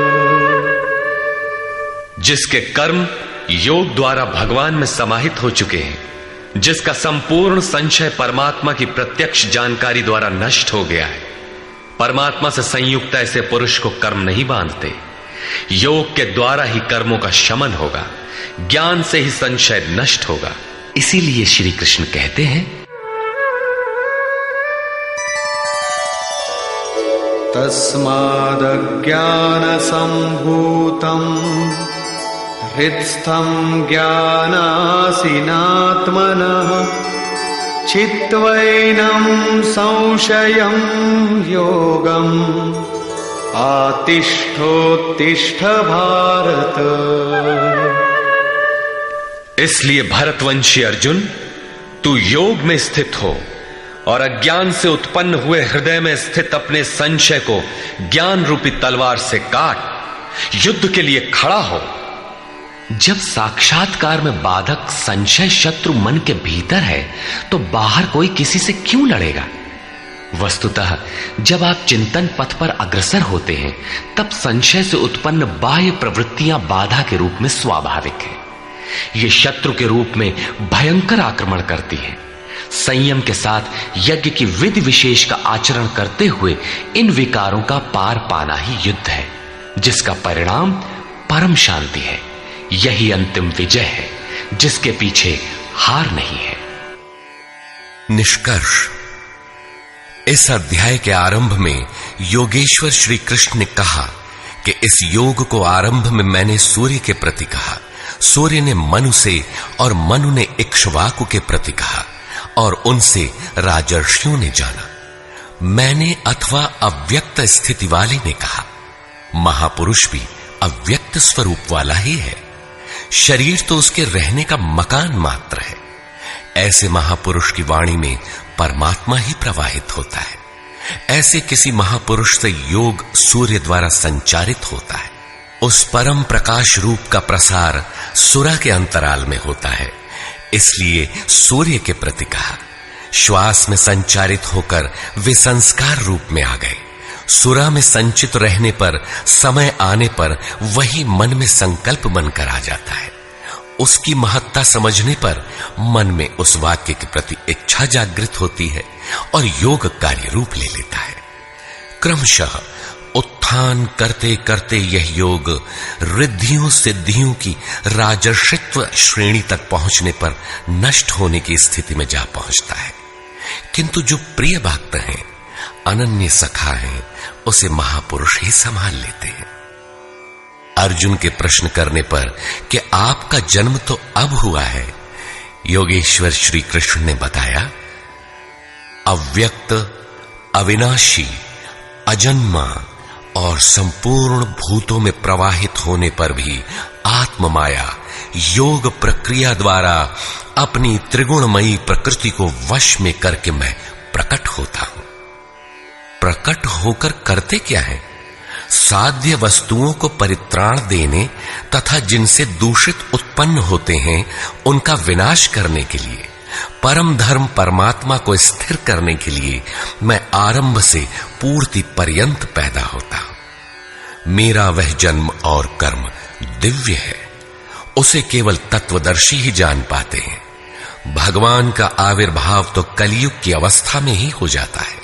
जिसके कर्म योग द्वारा भगवान में समाहित हो चुके हैं, जिसका संपूर्ण संशय परमात्मा की प्रत्यक्ष जानकारी द्वारा नष्ट हो गया है, परमात्मा से संयुक्त ऐसे पुरुष को कर्म नहीं बांधते। योग के द्वारा ही कर्मों का शमन होगा, ज्ञान से ही संशय नष्ट होगा। इसीलिए श्री कृष्ण कहते हैं,
तस्मादज्ञान संभूतं हृत्स्थं ज्ञानासिनात्मनः चित्वैनं संशयं योगम् आतिष्ठोत्तिष्ठ भारत।
इसलिए भरतवंशी अर्जुन, तू योग में स्थित हो और अज्ञान से उत्पन्न हुए हृदय में स्थित अपने संशय को ज्ञान रूपी तलवार से काट युद्ध के लिए खड़ा हो।
जब साक्षात्कार में बाधक संशय शत्रु मन के भीतर है तो बाहर कोई किसी से क्यों लड़ेगा? वस्तुतः जब आप चिंतन पथ पर अग्रसर होते हैं तब संशय से उत्पन्न बाह्य प्रवृत्तियां बाधा के रूप में स्वाभाविक है। ये शत्रु के रूप में भयंकर आक्रमण करती है। संयम के साथ यज्ञ की विधि विशेष का आचरण करते हुए इन विकारों का पार पाना ही युद्ध है, जिसका परिणाम परम शांति है। यही अंतिम विजय है, जिसके पीछे हार नहीं है।
निष्कर्ष, इस अध्याय के आरंभ में योगेश्वर श्री कृष्ण ने कहा कि इस योग को आरंभ में मैंने सूर्य के प्रति कहा, सूर्य ने मनु से और मनु ने इक्ष्वाकु के प्रति कहा और उनसे राजर्षियों ने जाना। मैंने अथवा अव्यक्त स्थिति वाले ने कहा। महापुरुष भी अव्यक्त स्वरूप वाला ही है। शरीर तो उसके रहने का मकान मात्र है। ऐसे महापुरुष की वाणी में परमात्मा ही प्रवाहित होता है। ऐसे किसी महापुरुष से योग सूर्य द्वारा संचारित होता है। उस परम प्रकाश रूप का प्रसार सुरा के अंतराल में होता है, इसलिए सूर्य के प्रति कहा। श्वास में संचारित होकर वे संस्कार रूप में आ गए। सुरा में संचित रहने पर समय आने पर वही मन में संकल्प बनकर आ जाता है। उसकी महत्ता समझने पर मन में उस वाक्य के प्रति इच्छा जागृत होती है और योग कार्य रूप ले लेता है। क्रमशः उत्थान करते करते यह योग रिद्धियों सिद्धियों की राजर्षित्व श्रेणी तक पहुंचने पर नष्ट होने की स्थिति में जा पहुंचता है। किंतु जो प्रिय भक्त हैं, अनन्य सखा हैं, उसे महापुरुष ही संभाल लेते हैं। अर्जुन के प्रश्न करने पर कि आपका जन्म तो अब हुआ है, योगेश्वर श्री कृष्ण ने बताया, अव्यक्त, अविनाशी, अजन्मा और संपूर्ण भूतों में प्रवाहित होने पर भी आत्म माया योग प्रक्रिया द्वारा अपनी त्रिगुणमयी प्रकृति को वश में करके मैं प्रकट होता हूं। प्रकट होकर करते क्या है? साध्य वस्तुओं को परित्राण देने तथा जिनसे दूषित उत्पन्न होते हैं उनका विनाश करने के लिए, परम धर्म परमात्मा को स्थिर करने के लिए मैं आरंभ से पूर्ति पर्यंत पैदा होता हूं। मेरा वह जन्म और कर्म दिव्य है, उसे केवल तत्वदर्शी ही जान पाते हैं। भगवान का आविर्भाव तो कलयुग की अवस्था में ही हो जाता है।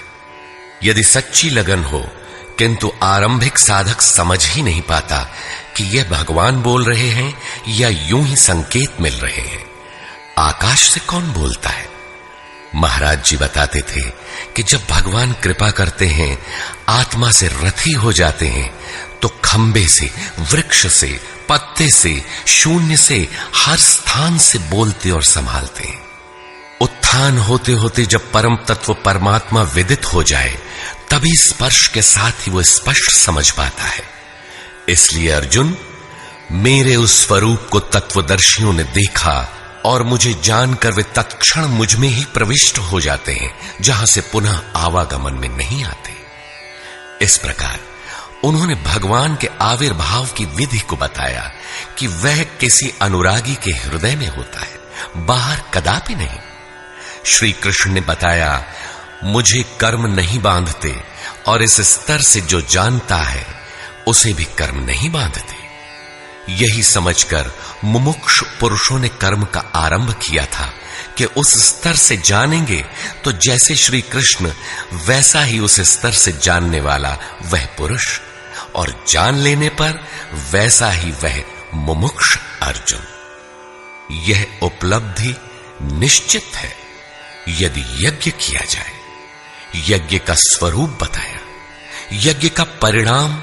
यदि सच्ची लगन हो किंतु आरंभिक साधक समझ ही नहीं पाता कि यह भगवान बोल रहे हैं या यूं ही संकेत मिल रहे हैं। आकाश से कौन बोलता है? महाराज जी बताते थे कि जब भगवान कृपा करते हैं, आत्मा से रथी हो जाते हैं, तो खंबे से, वृक्ष से, पत्ते से, शून्य से, हर स्थान से बोलते और संभालते हैं। उत्थान होते होते जब परम तत्व परमात्मा विदित हो जाए, तभी स्पर्श के साथ ही वो स्पष्ट समझ पाता है। इसलिए अर्जुन, मेरे उस स्वरूप को तत्वदर्शियों ने देखा और मुझे जानकर वे तत्क्षण मुझ में ही प्रविष्ट हो जाते हैं, जहां से पुनः आवागमन में नहीं आते। इस प्रकार उन्होंने भगवान के आविर्भाव की विधि को बताया कि वह किसी अनुरागी के हृदय में होता है, बाहर कदापि नहीं। श्री कृष्ण ने बताया, मुझे कर्म नहीं बांधते और इस स्तर से जो जानता है उसे भी कर्म नहीं बांधते। यही समझकर मुमुक्ष पुरुषों ने कर्म का आरंभ किया था कि उस स्तर से जानेंगे तो जैसे श्री कृष्ण, वैसा ही उस स्तर से जानने वाला वह पुरुष, और जान लेने पर वैसा ही वह मुमुक्ष अर्जुन। यह उपलब्धि निश्चित है यदि यज्ञ किया जाए। यज्ञ का स्वरूप बताया, यज्ञ का परिणाम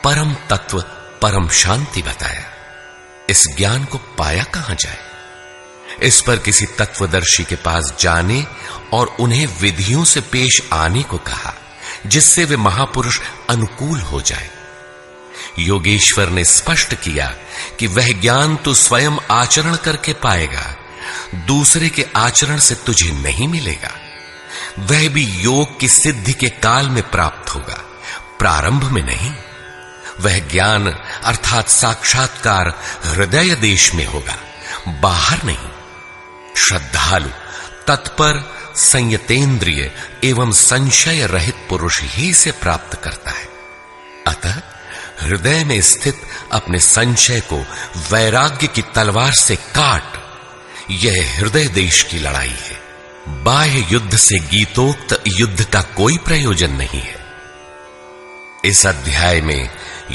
परम तत्व परम शांति बताया। इस ज्ञान को पाया कहां जाए? इस पर किसी तत्वदर्शी के पास जाने और उन्हें विधियों से पेश आने को कहा, जिससे वे महापुरुष अनुकूल हो जाए। योगेश्वर ने स्पष्ट किया कि वह ज्ञान तो स्वयं आचरण करके पाएगा, दूसरे के आचरण से तुझे नहीं मिलेगा। वह भी योग की सिद्धि के काल में प्राप्त होगा, प्रारंभ में नहीं। वह ज्ञान अर्थात साक्षात्कार हृदय देश में होगा, बाहर नहीं। श्रद्धालु, तत्पर, संयतेंद्रिय एवं संशय रहित पुरुष ही इसे प्राप्त करता है। अतः हृदय में स्थित अपने संशय को वैराग्य की तलवार से काट। यह हृदय देश की लड़ाई है। बाह्य युद्ध से गीतोक्त युद्ध का कोई प्रयोजन नहीं है। इस अध्याय में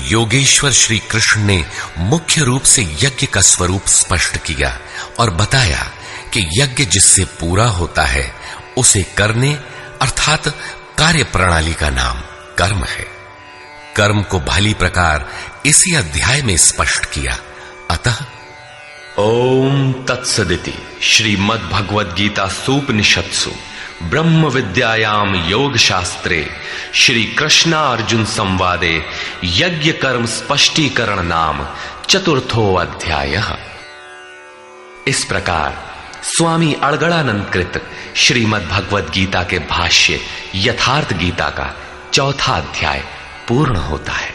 योगेश्वर श्री कृष्ण ने मुख्य रूप से यज्ञ का स्वरूप स्पष्ट किया और बताया कि यज्ञ जिससे पूरा होता है उसे करने अर्थात कार्य प्रणाली का नाम कर्म है। कर्म को भली प्रकार इसी अध्याय में स्पष्ट किया। अतः
ओम तत्सदिति श्रीमद् भगवद गीता सूपनिषत्सु ब्रह्म विद्यायाम योग शास्त्रे श्री कृष्णा अर्जुन संवादे यज्ञ कर्म स्पष्टीकरण नाम चतुर्थो अध्यायः। इस प्रकार स्वामी अड़गड़ानंद कृत श्रीमद् भगवद गीता के भाष्य यथार्थ गीता का चौथा अध्याय पूर्ण होता है।